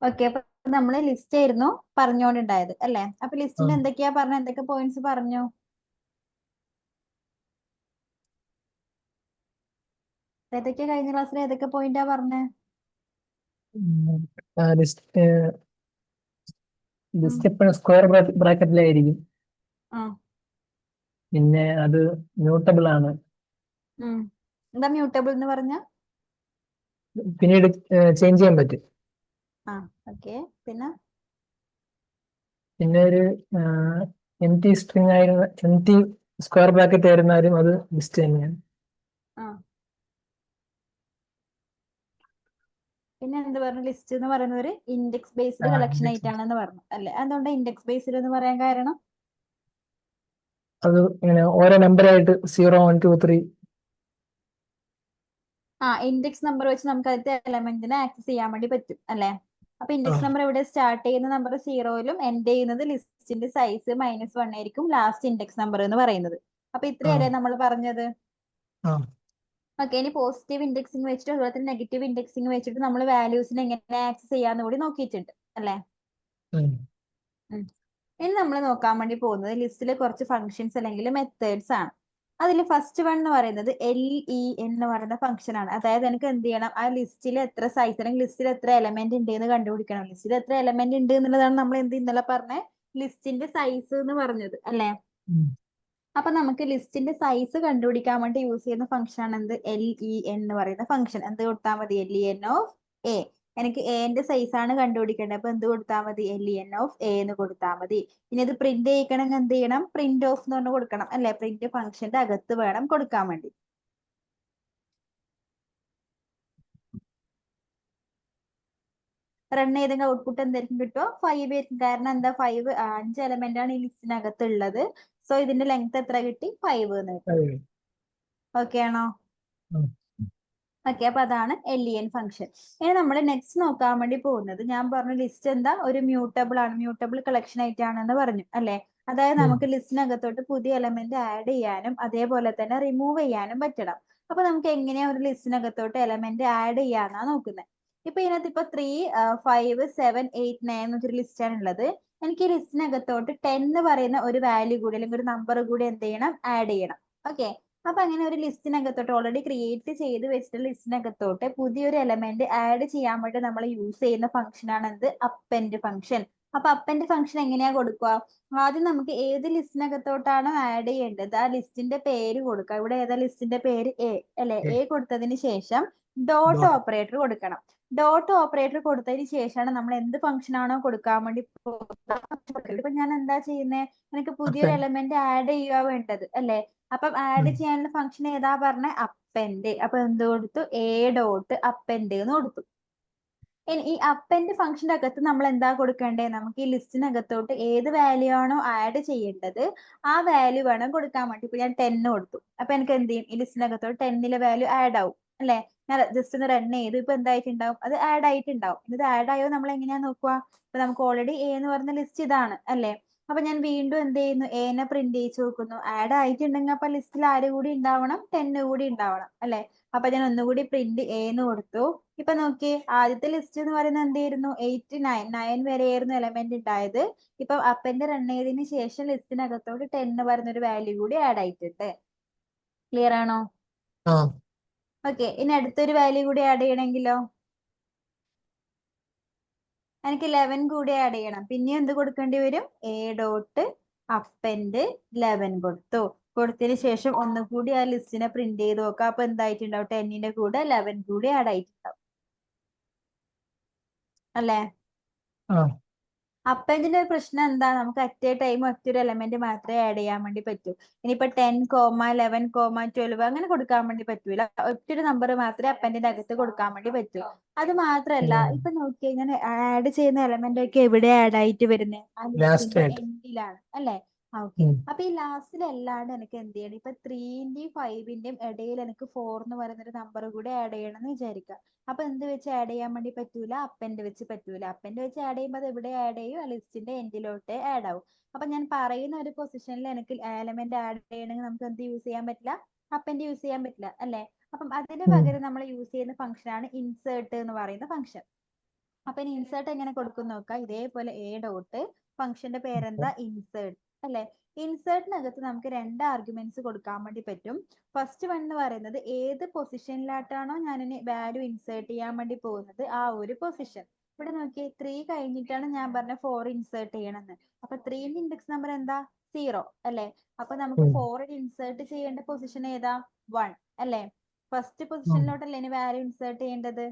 Okay, അപ്പൊ നമ്മള് list ആയിരുന്നു പറഞ്ഞുകൊണ്ടുണ്ടായത് അല്ലെ? അപ്പൊ ലിസ്റ്റിൽ എന്തൊക്കെയാ പറഞ്ഞ, എന്തൊക്കെ പോയിന്റ്സ് പറഞ്ഞു? ഏതൊക്കെ കഴിഞ്ഞ ക്ലാസ്സിൽ ഏതൊക്കെ പോയിന്റാ പറഞ്ഞേ? ലിസ്റ്റ് എപ്പോഴും സ്ക്വയർ ബ്രാക്കറ്റിലായിരിക്കും. ആ. പിന്നെ അത് മ്യൂട്ടബിൾ ആണ്. എന്താ മ്യൂട്ടബിൾ എന്ന് പറഞ്ഞ? പിന്നീട് ചേഞ്ച് ചെയ്യാൻ പറ്റും. ആ, ഓക്കെ. പിന്നെ പിന്നെ ഒരു എംറ്റി സ്ട്രിങ് ആയിരുന്ന എംറ്റി സ്ക്വയർ ബ്രാക്കറ്റ് ആയിരുന്നാലും അത് ലിസ്റ്റ് തന്നെയാണ്. ആ, പിന്നെ എന്ത് പറഞ്ഞു? ലിസ്റ്റ് എന്ന് പറയുന്നത് ഒരു ഇൻഡെക്സ് ബേസ്ഡ് കളക്ഷൻ ഇൻഡെക്സ് ആയിട്ടാണെന്ന് പറഞ്ഞു അല്ലെ? അതുകൊണ്ട് ഇൻഡെക്സ് ബേസ്ഡ് എന്ന് പറയാൻ കാരണം അത് ഇങ്ങനെ ഓരോ നമ്പറായിട്ട് 0, 1, 2, 3. ഇൻഡെക്സ് നമ്പർ വെച്ച് നമുക്ക് അതിന്റെ എലമെന്റിനെ ആക്സസ് ചെയ്യാൻ വേണ്ടി പറ്റും അല്ലെ? അപ്പൊ ഇൻഡെക്സ് നമ്പർ ഇവിടെ സ്റ്റാർട്ട് ചെയ്യുന്ന നമ്പർ 0-ലും എൻഡ് ചെയ്യുന്നത് ലിസ്റ്റിന്റെ സൈസ് -1 ആയിരിക്കും ലാസ്റ്റ് ഇൻഡെക്സ് നമ്പർ എന്ന് പറയുന്നത്. അപ്പൊ ഇത്രയല്ലേ നമ്മൾ പറഞ്ഞത്? ഓക്കെ, ഇനി പോസിറ്റീവ് ഇൻഡെക്സിങ് വെച്ചിട്ട് അതുപോലെ തന്നെ നെഗറ്റീവ് ഇൻഡെക്സിങ് വെച്ചിട്ട് നമ്മൾ വാല്യൂസിനെ എങ്ങനെ ആക്സസ് ചെയ്യാന്ന് കൂടി നോക്കിയിട്ടുണ്ട് അല്ലെ? ഇനി നമ്മൾ നോക്കാൻ വേണ്ടി പോകുന്നത് ലിസ്റ്റിലെ കുറച്ച് ഫംഗ്ഷൻസ് അല്ലെങ്കിൽ മെത്തേഡ്സ് ആണ്. അതിൽ ഫസ്റ്റ് വൺ എന്ന് പറയുന്നത് LE എന്ന് പറയുന്ന ഫംഗ്ഷൻ ആണ്. അതായത് എനിക്ക് എന്ത് ചെയ്യണം, ആ ലിസ്റ്റിൽ എത്ര സൈസ് അല്ലെങ്കിൽ ലിസ്റ്റിൽ എത്ര എലമെന്റ് ഉണ്ട് എന്ന് കണ്ടുപിടിക്കണം. ലിസ്റ്റിൽ എത്ര എലമെന്റ് ഉണ്ട് എന്നുള്ളതാണ് നമ്മൾ ഇന്നലെ പറഞ്ഞ ലിസ്റ്റിന്റെ സൈസ് എന്ന് പറഞ്ഞത് അല്ലെ? അപ്പൊ നമുക്ക് ലിസ്റ്റിന്റെ സൈസ് കണ്ടുപിടിക്കാൻ വേണ്ടി യൂസ് ചെയ്യുന്ന ഫംഗ്ഷൻ ആണ് എന്ത്? LE എന്ന് പറയുന്ന ഫംഗ്ഷൻ. എന്ത് കൊടുത്താൽ മതി? LEN of A. എനിക്ക് എന്റെ സൈസ് ആണ് കണ്ടുപിടിക്കേണ്ടത്. അപ്പൊ എന്ത് കൊടുത്താൽ മതി? LEN ഓഫ് A എന്ന് കൊടുത്താൽ മതി. ഇനി ഇത് പ്രിന്റ് ചെയ്യിക്കണമെങ്കിൽ എന്ത് ചെയ്യണം? പ്രിന്റ് ഓഫ് എന്ന് പറഞ്ഞ് കൊടുക്കണം അല്ലെ? പ്രിന്റ് ഫംഗ്ഷന്റെ അകത്ത് വേണം കൊടുക്കാൻ വേണ്ടി. റൺ ചെയ്തെങ്കിൽ ഔട്ട്പുട്ട് എന്തായിരിക്കും കിട്ടുക? 5 ആയിരിക്കും. കാരണം എന്താ? 5 എലമെന്റ് ആണ് ഈ ലിസ്റ്റിനകത്ത് ഉള്ളത്. സോ ഇതിന്റെ ലെങ്ത് എത്ര കിട്ടി? 5 എന്ന് കിട്ടി. ഓക്കെ ആണോ? ഓക്കെ, അപ്പൊ അതാണ് LEN ഫംഗ്ഷൻ. ഇനി നമ്മൾ നെക്സ്റ്റ് നോക്കാൻ വേണ്ടി പോകുന്നത്, ഞാൻ പറഞ്ഞു ലിസ്റ്റ് എന്താ? ഒരു മ്യൂട്ടബിൾ ആണ്, മ്യൂട്ടബിൾ കളക്ഷൻ ആയിട്ടാണെന്ന് പറഞ്ഞു അല്ലെ? അതായത് നമുക്ക് ലിസ്റ്റിനകത്തോട്ട് പുതിയ എലമെന്റ് ആഡ് ചെയ്യാനും അതേപോലെ തന്നെ റിമൂവ് ചെയ്യാനും പറ്റണം. അപ്പൊ നമുക്ക് എങ്ങനെയാ ഒരു ലിസ്റ്റിനകത്തോട്ട് എലമെന്റ് ആഡ് ചെയ്യാന്നാ നോക്കുന്നത്. ഇപ്പൊ ഇതിനകത്ത് ഇപ്പൊ 3, 5, 7, 8, 9 എന്നൊരു ലിസ്റ്റ് ആണ് ഉള്ളത്. എനിക്ക് ഈ ലിസ്റ്റിനകത്തോട്ട് 10 എന്ന് പറയുന്ന ഒരു വാല്യൂ കൂടി അല്ലെങ്കിൽ ഒരു നമ്പർ കൂടി എന്ത് ചെയ്യണം? ആഡ് ചെയ്യണം. ഓക്കെ, അപ്പൊ അങ്ങനെ ഒരു ലിസ്റ്റിനകത്തോട്ട് ഓൾറെഡി ക്രിയേറ്റ് ചെയ്ത് വെച്ചിട്ട് ലിസ്റ്റിനകത്തോട്ട് പുതിയൊരു എലമെന്റ് ആഡ് ചെയ്യാൻ വേണ്ടി നമ്മൾ യൂസ് ചെയ്യുന്ന ഫംഗ്ഷൻ ആണ് എന്ത്? Append function. അപ്പൊ അപ്പെൻഡ് ഫംഗ്ഷൻ എങ്ങനെയാ കൊടുക്കുക? ആദ്യം നമുക്ക് ഏത് ലിസ്റ്റിനകത്തോട്ടാണ് ആഡ് ചെയ്യേണ്ടത് ആ ലിസ്റ്റിന്റെ പേര് കൊടുക്കുക. ഇവിടെ ഏതാ ലിസ്റ്റിന്റെ പേര്? A അല്ലെ? A കൊടുത്തതിന് ശേഷം ഡോട്ട് ഓപ്പറേറ്റർ കൊടുക്കണം. ഡോട്ട് ഓപ്പറേറ്റർ കൊടുത്തതിന് ശേഷമാണ് നമ്മൾ എന്ത് ഫംഗ്ഷൻ ആണോ കൊടുക്കാൻ വേണ്ടി പോകുന്നത്. ഇപ്പൊ ഞാൻ എന്താ ചെയ്യുന്നത്? എനിക്ക് പുതിയൊരു എലമെന്റ് ആഡ് ചെയ്യുക വേണ്ടത് അല്ലെ? അപ്പം ആഡ് ചെയ്യാനുള്ള ഫംഗ്ഷൻ ഏതാ പറഞ്ഞ? അപ്പെൻഡ്. അപ്പൊ എന്ത് കൊടുത്തു? A ഡോട്ട് അപ്പെൻഡ് എന്ന് കൊടുത്തു. ഇനി ഈ അപ്പെൻഡ് ഫംഗ്ഷന്റെ അകത്ത് നമ്മൾ എന്താ കൊടുക്കേണ്ടത്? നമുക്ക് ഈ ലിസ്റ്റിനകത്തോട്ട് ഏത് വാല്യൂ ആണോ ആഡ് ചെയ്യേണ്ടത് ആ വാല്യൂ വേണം കൊടുക്കാൻ വേണ്ടി. ഇപ്പൊ ഞാൻ 10 കൊടുത്തു. അപ്പൊ എനിക്ക് എന്ത് ചെയ്യും? ഈ ലിസ്റ്റിനകത്തോട്ട് 10ലെ വാല്യൂ ആഡ് ആവും അല്ലെ? ഞാൻ ജസ്റ്റ് ഒന്ന് റൺ ചെയ്തു. ഇപ്പൊ എന്തായിട്ടുണ്ടാവും? അത് ആഡ് ആയിട്ടുണ്ടാവും. ഇത് ആഡ് ആയോ നമ്മൾ എങ്ങനെയാ നോക്കുക? ഇപ്പൊ നമുക്ക് ഓൾറെഡി A എന്ന് പറഞ്ഞ ലിസ്റ്റ് ഇതാണ് അല്ലെ? അപ്പൊ ഞാൻ വീണ്ടും എന്ത് ചെയ്യുന്നു? Aനെ പ്രിന്റ് ചെയ്ത് നോക്കുന്നു. ആഡ് ആയിട്ടുണ്ടെങ്കിൽ അപ്പൊ ലിസ്റ്റിൽ ആര് കൂടി ഉണ്ടാവണം? 10 കൂടി ഉണ്ടാവണം അല്ലെ? അപ്പൊ ഞാൻ ഒന്നുകൂടി പ്രിന്റ് A എന്ന് കൊടുത്തു. ഇപ്പൊ നോക്കിയേ, ആദ്യത്തെ ലിസ്റ്റ് എന്ന് പറയുന്നത് എന്തായിരുന്നു? 8, 9 വരെയായിരുന്നു എലമെന്റ് ഉണ്ടായത്. ഇപ്പൊ അപ്പന്റെ റൺ ചെയ്തതിന് ശേഷം ലിസ്റ്റിനകത്തോട്ട് 10 എന്ന് പറയുന്ന ഒരു വാല്യൂ കൂടി ആഡ് ആയിട്ടുണ്ട്. ക്ലിയർ ആണോ? ഓക്കെ, ഇനി അടുത്തൊരു വാല്യൂ കൂടി ആഡ് ചെയ്യണമെങ്കിലോ? എനിക്ക് 11 കൂടി ആഡ് ചെയ്യണം. പിന്നെ എന്ത് കൊടുക്കേണ്ടി വരും? A ഡോട്ട് അപ്പൻഡ് 11 കൊടുത്തു. കൊടുത്തതിന് ശേഷം ഒന്നുകൂടി ആ ലിസ്റ്റിനെ പ്രിന്റ് ചെയ്ത് നോക്കാം. അപ്പൊ എന്തായിട്ടുണ്ടാവും? 10ന്റെ കൂടെ 11 കൂടി ആഡ് ആയിട്ടുണ്ടാവും അല്ലേ? അപ്പൻഡിന്റെ ഒരു പ്രശ്നം എന്താ? നമുക്ക് അറ്റ് എ ടൈം ഒറ്റൊരു എലമെന്റ് മാത്രമേ ആഡ് ചെയ്യാൻ വേണ്ടി പറ്റൂ. ഇനിയിപ്പോ 10, 11, 12 അങ്ങനെ കൊടുക്കാൻ വേണ്ടി പറ്റൂല. ഒറ്റൊരു നമ്പർ മാത്രമേ അപ്പൻഡിന്റെ അകത്ത് കൊടുക്കാൻ വേണ്ടി പറ്റൂ. അത് മാത്രല്ല, ഇപ്പൊ നോക്കി കഴിഞ്ഞാൽ ആഡ് ചെയ്യുന്ന എലമെന്റ് ഒക്കെ എവിടെ ആഡ് ആയിട്ട് വരുന്നത്? ആ ലിസ്റ്റിന്റെ എൻഡിലാണ് അല്ലെ? ഓക്കെ, അപ്പൊ ഈ ലാസ്റ്റിൽ അല്ലാണ്ട് എനിക്ക് എന്ത് ചെയ്യണം? ഇപ്പൊ 3ന്റെയും 5ന്റെയും ഇടയിൽ എനിക്ക് 4 എന്ന് പറയുന്ന ഒരു നമ്പർ കൂടി ആഡ് ചെയ്യണം എന്ന് വിചാരിക്കാം. അപ്പൊ എന്ത് വെച്ച് ആഡ് ചെയ്യാൻ വേണ്ടി പറ്റൂല? അപ്പൻഡ് വെച്ച് പറ്റൂല. അപ്പൻഡ് വെച്ച് ആഡ് ചെയ്യുമ്പോൾ അത് എവിടെ ആഡ് ചെയ്യും? ആ ലിസ്റ്റിന്റെ എൻഡിലോട്ട് ആഡ് ആവും. അപ്പൊ ഞാൻ പറയുന്ന ഒരു പൊസിഷനിൽ എനിക്ക് എലമെന്റ് ആഡ് ചെയ്യണമെങ്കിൽ നമുക്ക് എന്ത് യൂസ് ചെയ്യാൻ പറ്റില്ല? അപ്പൻഡ് യൂസ് ചെയ്യാൻ പറ്റില്ല അല്ലെ? അപ്പം അതിന് പകരം നമ്മൾ യൂസ് ചെയ്യുന്ന ഫംഗ്ഷൻ ആണ് ഇൻസേർട്ട് എന്ന് പറയുന്ന ഫംഗ്ഷൻ. അപ്പൊ ഇനി ഇൻസേർട്ട് എങ്ങനെ കൊടുക്കും നോക്കാം. ഇതേപോലെ എ ഡോട്ട് ഫംഗ്ഷന്റെ പേരെന്താ, ഇൻസേർട്ട് അല്ലെ. ഇൻസേർട്ടിനകത്ത് നമുക്ക് 2 ആർഗ്യുമെന്റ്സ് കൊടുക്കാൻ വേണ്ടി പറ്റും. ഫസ്റ്റ് വൺ എന്ന് പറയുന്നത് ഏത് പൊസിഷനിലായിട്ടാണോ ഞാൻ ഇനി വാല്യൂ ഇൻസേർട്ട് ചെയ്യാൻ വേണ്ടി പോകുന്നത് ആ ഒരു പൊസിഷൻ. ഇവിടെ നോക്കിയേ 3 കഴിഞ്ഞിട്ടാണ് ഞാൻ പറഞ്ഞ 4 ഇൻസേർട്ട് ചെയ്യണമെന്ന്. അപ്പൊ 3ന്റെ ഇൻഡെക്സ് നമ്പർ എന്താ, 0 അല്ലെ. അപ്പൊ നമുക്ക് 4 ഇൻസേർട്ട് ചെയ്യേണ്ട പൊസിഷൻ ഏതാ, 1 അല്ലെ. ഫസ്റ്റ് പൊസിഷനിലോട്ടല്ലേ ഇനി വാല്യൂ ഇൻസേർട്ട് ചെയ്യേണ്ടത്.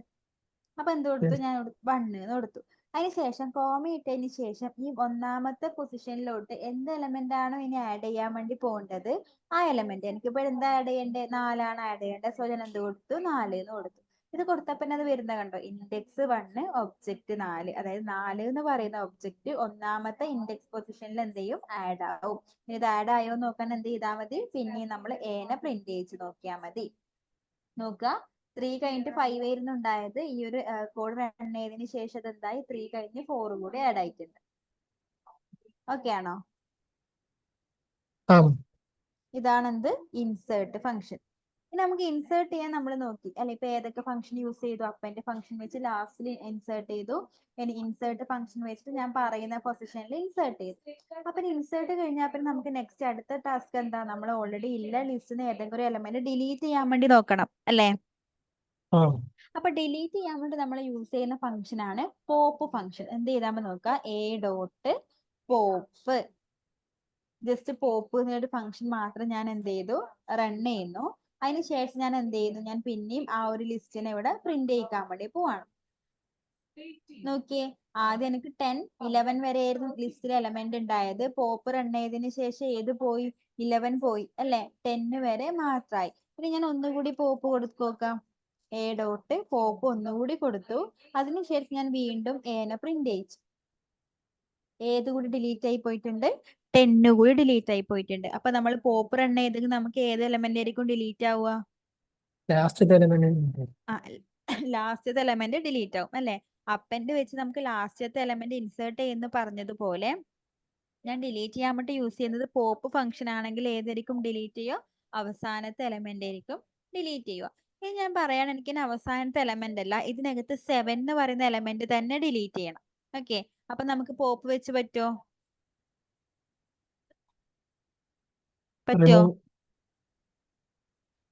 അപ്പൊ എന്ത് കൊടുത്തു, ഞാൻ 1 എന്ന് കൊടുത്തു. അതിനുശേഷം കോമ ഇട്ടതിന് ശേഷം ഈ ഒന്നാമത്തെ പൊസിഷനിലോട്ട് എന്ത് എലമെന്റ് ആണോ ഇനി ആഡ് ചെയ്യാൻ വേണ്ടി പോകേണ്ടത് ആ എലമെന്റ്, എനിക്കിപ്പോ എന്താ ആഡ് ചെയ്യേണ്ടത്, 4 ആണ് ആഡ് ചെയ്യേണ്ടത്. സോ ഞാൻ എന്ത് കൊടുത്തു, 4 എന്ന് കൊടുത്തു. ഇത് കൊടുത്തപ്പോ അത് വരുന്ന കണ്ടോ, ഇൻഡെക്സ് 1 ഒബ്ജക്റ്റ് 4, അതായത് 4 എന്ന് പറയുന്ന ഒബ്ജക്റ്റ് ഒന്നാമത്തെ ഇൻഡെക്സ് പൊസിഷനിൽ എന്ത് ചെയ്യും, ആഡ് ആവും. ഇത് ആഡ് ആയോ നോക്കാൻ എന്ത് ചെയ്താൽ മതി, പിന്നെ നമ്മൾ എനെ പ്രിന്റ് ചെയ്ത് നോക്കിയാൽ മതി. നോക്കുക, 3 കഴിഞ്ഞിട്ട് 5 ആയിരുന്നു ഉണ്ടായത്. ഈ ഒരു കോഡ് റൺ ചെയ്തതിന് ശേഷം അത് എന്തായി, 3 കഴിഞ്ഞ് 4 കൂടി ആഡ് ആയിട്ടുണ്ട്. ഓക്കെ ആണോ? ഇതാണ് എന്ത്, ഇൻസേർട്ട് ഫംഗ്ഷൻ. ഇനി നമുക്ക് ഇൻസേർട്ട് ചെയ്യാൻ നമ്മൾ നോക്കി അല്ലെ, ഇപ്പൊ ഏതൊക്കെ ഫംഗ്ഷൻ യൂസ് ചെയ്തു, അപ്പന്റെ ഫംഗ്ഷൻ വെച്ച് ലാസ്റ്റിൽ ഇൻസേർട്ട് ചെയ്തു. ഇനി ഇൻസേർട്ട് ഫംഗ്ഷൻ വെച്ചിട്ട് ഞാൻ പറയുന്ന പൊസിഷനിൽ ഇൻസേർട്ട് ചെയ്തു. അപ്പൊ ഇൻസേർട്ട് കഴിഞ്ഞാൽ പിന്നെ നമുക്ക് നെക്സ്റ്റ് അടുത്ത ടാസ്ക് എന്താ, നമ്മൾ ഓൾറെഡി ഇല്ല ലിസ്റ്റിന് ഏതെങ്കിലും ഒരു എലമെന്റ് ഡിലീറ്റ് ചെയ്യാൻ വേണ്ടി നോക്കണം അല്ലെ. അപ്പൊ ഡിലീറ്റ് ചെയ്യാൻ വേണ്ടി നമ്മൾ യൂസ് ചെയ്യുന്ന ഫംഗ്ഷൻ ആണ് പോപ്പ് ഫംഗ്ഷൻ. എന്ത് ചെയ്താൽ നോക്കുക, A dot pop, just pop എന്നൊരു ഫംഗ്ഷൻ മാത്രം ഞാൻ എന്ത് ചെയ്തു, റൺ ചെയ്യുന്നു. അതിനുശേഷം ഞാൻ എന്ത് ചെയ്യുന്നു, ഞാൻ പിന്നെയും ആ ഒരു ലിസ്റ്റിനെ ഇവിടെ പ്രിന്റ് ചെയ്യിക്കാൻ വേണ്ടി പോവാണ്. നോക്കിയേ, ആദ്യം എനിക്ക് 10, 11 വരെ ആയിരുന്നു ലിസ്റ്റിൽ എലമെന്റ് ഉണ്ടായത്. പോപ്പ് റൺ ചെയ്തതിന് ശേഷം ഏത് പോയി, 11 പോയി അല്ലെ, 10 വരെ മാത്രമായി. ഇനി ഞാൻ ഒന്നുകൂടി പോപ്പ് കൊടുത്തു നോക്കാം, എ ഡോട്ട് പോപ്പ് ഒന്നുകൂടി കൊടുത്തു. അതിനുശേഷം ഞാൻ വീണ്ടും എനെ പ്രിന്റ് ചെയ്യിച്ചു. ഏത് കൂടി ഡിലീറ്റ് ആയി പോയിട്ടുണ്ട്, 10 കൂടി ഡിലീറ്റ് ആയി പോയിട്ടുണ്ട്. അപ്പൊ നമ്മൾ പോപ്പ് റൺ ചെയ്തെങ്കിൽ നമുക്ക് ഏത് എലമെന്റ് ആയിരിക്കും ഡിലീറ്റ് ആവുക, ലാസ്റ്റത്തെ എലമെന്റ് ഡിലീറ്റ് ആവും അല്ലെ. അപ്പന്റെ വെച്ച് നമുക്ക് ലാസ്റ്റത്തെ എലമെന്റ് ഇൻസേർട്ട് ചെയ്യുന്ന പറഞ്ഞതുപോലെ ഞാൻ ഡിലീറ്റ് ചെയ്യാൻ വേണ്ടി യൂസ് ചെയ്യുന്നത് പോപ്പ് ഫംഗ്ഷൻ ആണെങ്കിൽ ഏതായിരിക്കും ഡിലീറ്റ് ചെയ്യുക, അവസാനത്തെ എലമെന്റ് ആയിരിക്കും ഡിലീറ്റ് ചെയ്യുക. ഇനി ഞാൻ പറയാണ്, എനിക്ക് അവസാനത്തെ എലമെന്റ് അല്ല, ഇതിനകത്ത് 7 എന്ന് പറയുന്ന എലമെന്റ് തന്നെ ഡിലീറ്റ് ചെയ്യണം. ഓക്കെ, അപ്പൊ നമുക്ക് പോപ്പ് വെച്ച് പറ്റോ,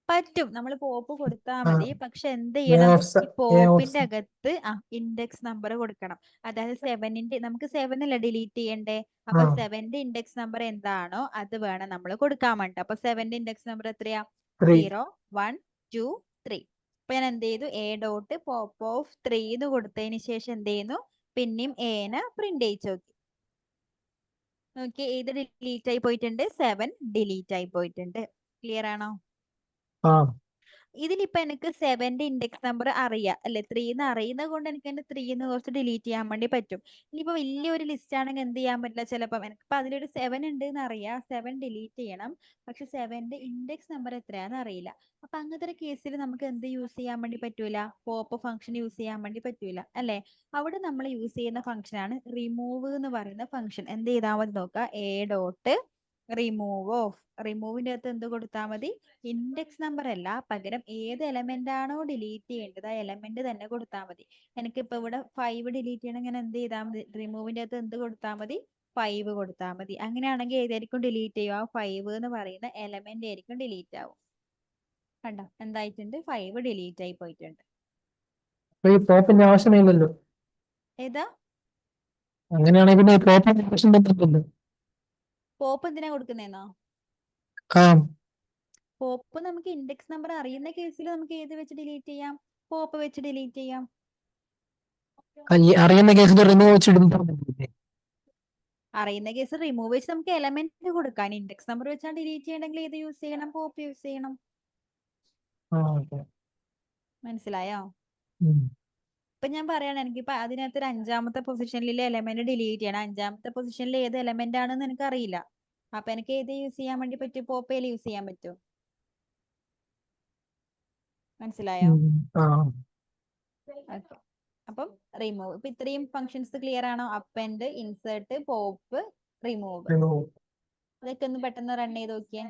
പറ്റും. നമ്മൾ പോപ്പ് കൊടുത്താൽ മതി. പക്ഷെ എന്ത് ചെയ്യണം, ഈ പോപ്പിന്റെ അകത്ത് ഇൻഡെക്സ് നമ്പർ കൊടുക്കണം. അതായത് 7ന്റെ, നമുക്ക് 7 അല്ല ഡിലീറ്റ് ചെയ്യണ്ടേ, അപ്പൊ 7ന്റെ ഇൻഡെക്സ് നമ്പർ എന്താണോ അത് വേണം നമ്മൾ കൊടുക്കാൻ വേണ്ടി. അപ്പൊ 7ന്റെ ഇൻഡെക്സ് നമ്പർ എത്രയാ, 0, 1, 2, 3. അപ്പൊ ഞാൻ എന്ത് ചെയ്തു, എ ഡോട്ട് പോപ്പ് ഓഫ് 3 എന്ന് കൊടുത്തതിന് ശേഷം എന്ത് ചെയ്യുന്നു, പിന്നെയും എനെ പ്രിന്റ് ചെയ്യിച്ചു നോക്കി. നോക്കി, ഏത് ഡിലീറ്റ് ആയി പോയിട്ടുണ്ട്, 7 ഡിലീറ്റ് ആയി പോയിട്ടുണ്ട്. ക്ലിയർ ആണോ? ഇതിലിപ്പോ എനിക്ക് 7ന്റെ ഇൻഡെക്സ് നമ്പർ അറിയാം അല്ലെ, 3 എന്ന് അറിയുന്നത് കൊണ്ട് എനിക്ക് എന്റെ 3 എന്ന് കുറച്ച് ഡിലീറ്റ് ചെയ്യാൻ വേണ്ടി പറ്റും. ഇനിയിപ്പോ വലിയൊരു ലിസ്റ്റ് ആണെങ്കിൽ എന്ത് ചെയ്യാൻ പറ്റില്ല, ചിലപ്പോൾ എനിക്കിപ്പോ അതിലൊരു 7 ഉണ്ട് എന്ന് അറിയാം, 7 ഡിലീറ്റ് ചെയ്യണം. പക്ഷെ 7ന്റെ ഇൻഡെക്സ് നമ്പർ എത്രയാന്ന് അറിയില്ല. അപ്പൊ അങ്ങനത്തെ ഒരു കേസിൽ നമുക്ക് എന്ത് യൂസ് ചെയ്യാൻ വേണ്ടി പറ്റൂല, പോപ്പ് ഫംഗ്ഷൻ യൂസ് ചെയ്യാൻ വേണ്ടി പറ്റൂല അല്ലെ. അവിടെ നമ്മൾ യൂസ് ചെയ്യുന്ന ഫംഗ്ഷൻ ആണ് റിമൂവ് എന്ന് പറയുന്ന ഫംഗ്ഷൻ. എന്ത് ചെയ്താൽ മതി നോക്കുക, എ ഡോട്ട് റിമൂവ് ഓഫ്, റിമൂവിന്റെ അകത്ത് എന്ത് കൊടുത്താൽ മതി, ഇൻഡെക്സ് നമ്പർ അല്ല, പകരം ഏത് എലമെന്റ് ആണോ ഡിലീറ്റ് ചെയ്യേണ്ടത് ആ എലമെന്റ് തന്നെ കൊടുത്താൽ മതി. എനിക്കിപ്പോ ഇവിടെ 5 ഡിലീറ്റ് ചെയ്യണമെങ്കിൽ എന്ത് ചെയ്താൽ മതി, റിമൂവിന്റെ അകത്ത് എന്ത് കൊടുത്താൽ മതി, 5 കൊടുത്താൽ മതി. അങ്ങനെയാണെങ്കിൽ ഏതായിരിക്കും ഡിലീറ്റ് ചെയ്യുക, 5 എന്ന് പറയുന്ന എലമെന്റ് ആയിരിക്കും ഡിലീറ്റ് ആവും. കണ്ടോ എന്തായിട്ടുണ്ട്, 5 ഡിലീറ്റ് ആയി പോയിട്ടുണ്ട്. പോപ്പിന്റെ ആവശ്യമില്ലല്ലോ, ഏതാ, അങ്ങനെയാണെങ്കിൽ പിന്നെ പോപ്പിന്റെ ആവശ്യം പറ്റില്ലല്ലോ. പോപ്പ് എന്തിനാ കൊടുക്കുന്നേന്നോ, പോപ്പ് നമുക്ക് ഇൻഡെക്സ് നമ്പർ അറിയുന്ന കേസിൽ നമുക്ക് ഏത് വെച്ച് ഡിലീറ്റ് ചെയ്യാം, പോപ്പ് വെച്ച് ഡിലീറ്റ് ചെയ്യാം. അറിയുന്ന കേസിൽ റിമൂവ് വെച്ചിടും, അറിയുന്ന കേസ് റിമൂവ് വെച്ച് നമുക്ക് എലമെന്റ് കൊടുക്കാൻ, ഇൻഡെക്സ് നമ്പർ വെച്ചാൽ ഡിലീറ്റ് ചെയ്യണമെങ്കിൽ ഏത് യൂസ് ചെയ്യണം, പോപ്പ് യൂസ് ചെയ്യണം. മനസ്സിലായോ? ഇപ്പൊ ഞാൻ പറയണ, എനിക്കിപ്പോ അതിനകത്ത് ഒരു 5ാമത്തെ പൊസിഷനിലെ എലമെന്റ് ഡിലീറ്റ് ചെയ്യണം. 5ാമത്തെ പൊസിഷനിൽ ഏത് എലമെന്റ് ആണെന്ന് എനിക്ക് അറിയില്ല. അപ്പൊ എനിക്ക് ഏത് യൂസ് ചെയ്യാൻ വേണ്ടി പറ്റും, പോപ്പയിൽ യൂസ് ചെയ്യാൻ പറ്റും. മനസ്സിലായോ? ഓക്കെ, അപ്പം റിമൂവ്. ഇപ്പൊ ഇത്രയും ഫങ്ഷൻസ് ക്ലിയർ ആണോ, അപ്പൻഡ്, ഇൻസേർട്ട്, പോപ്പ്, റിമൂവ്. ഇതൊക്കെ ഒന്ന് പെട്ടെന്ന് റൺ ചെയ്ത് നോക്കിയേ.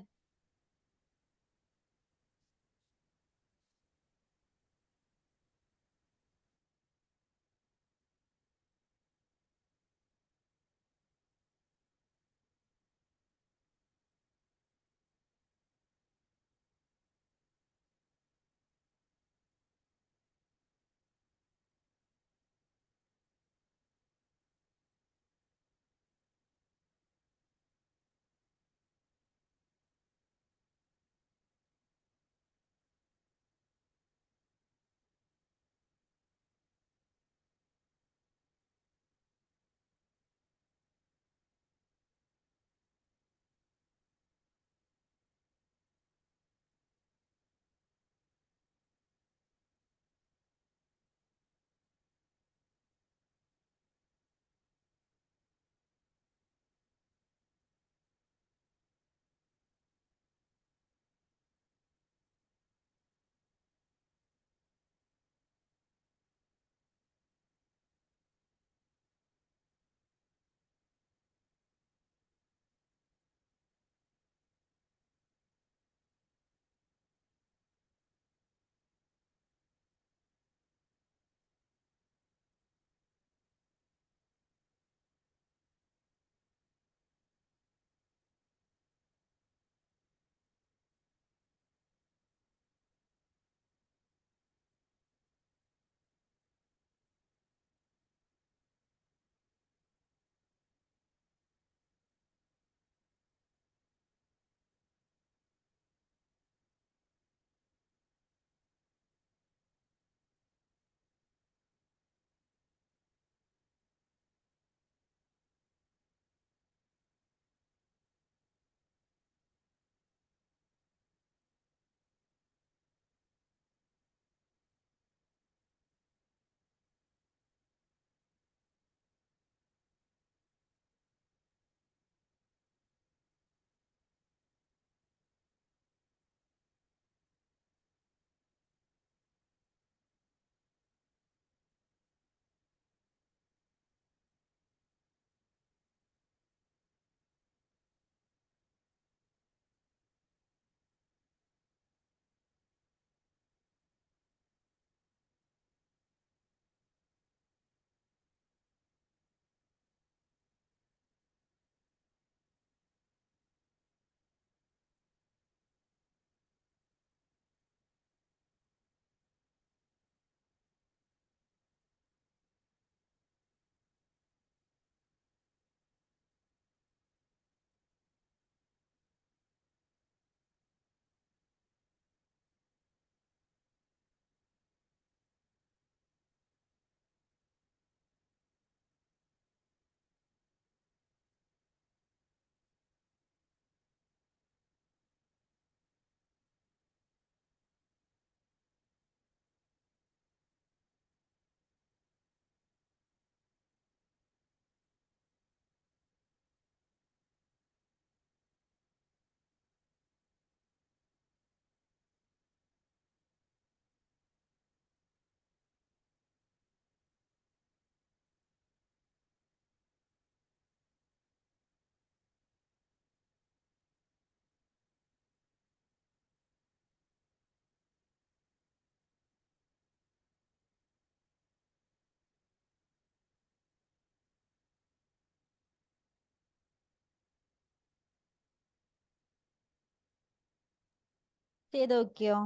ചെയ്ത് നോക്കിയോ?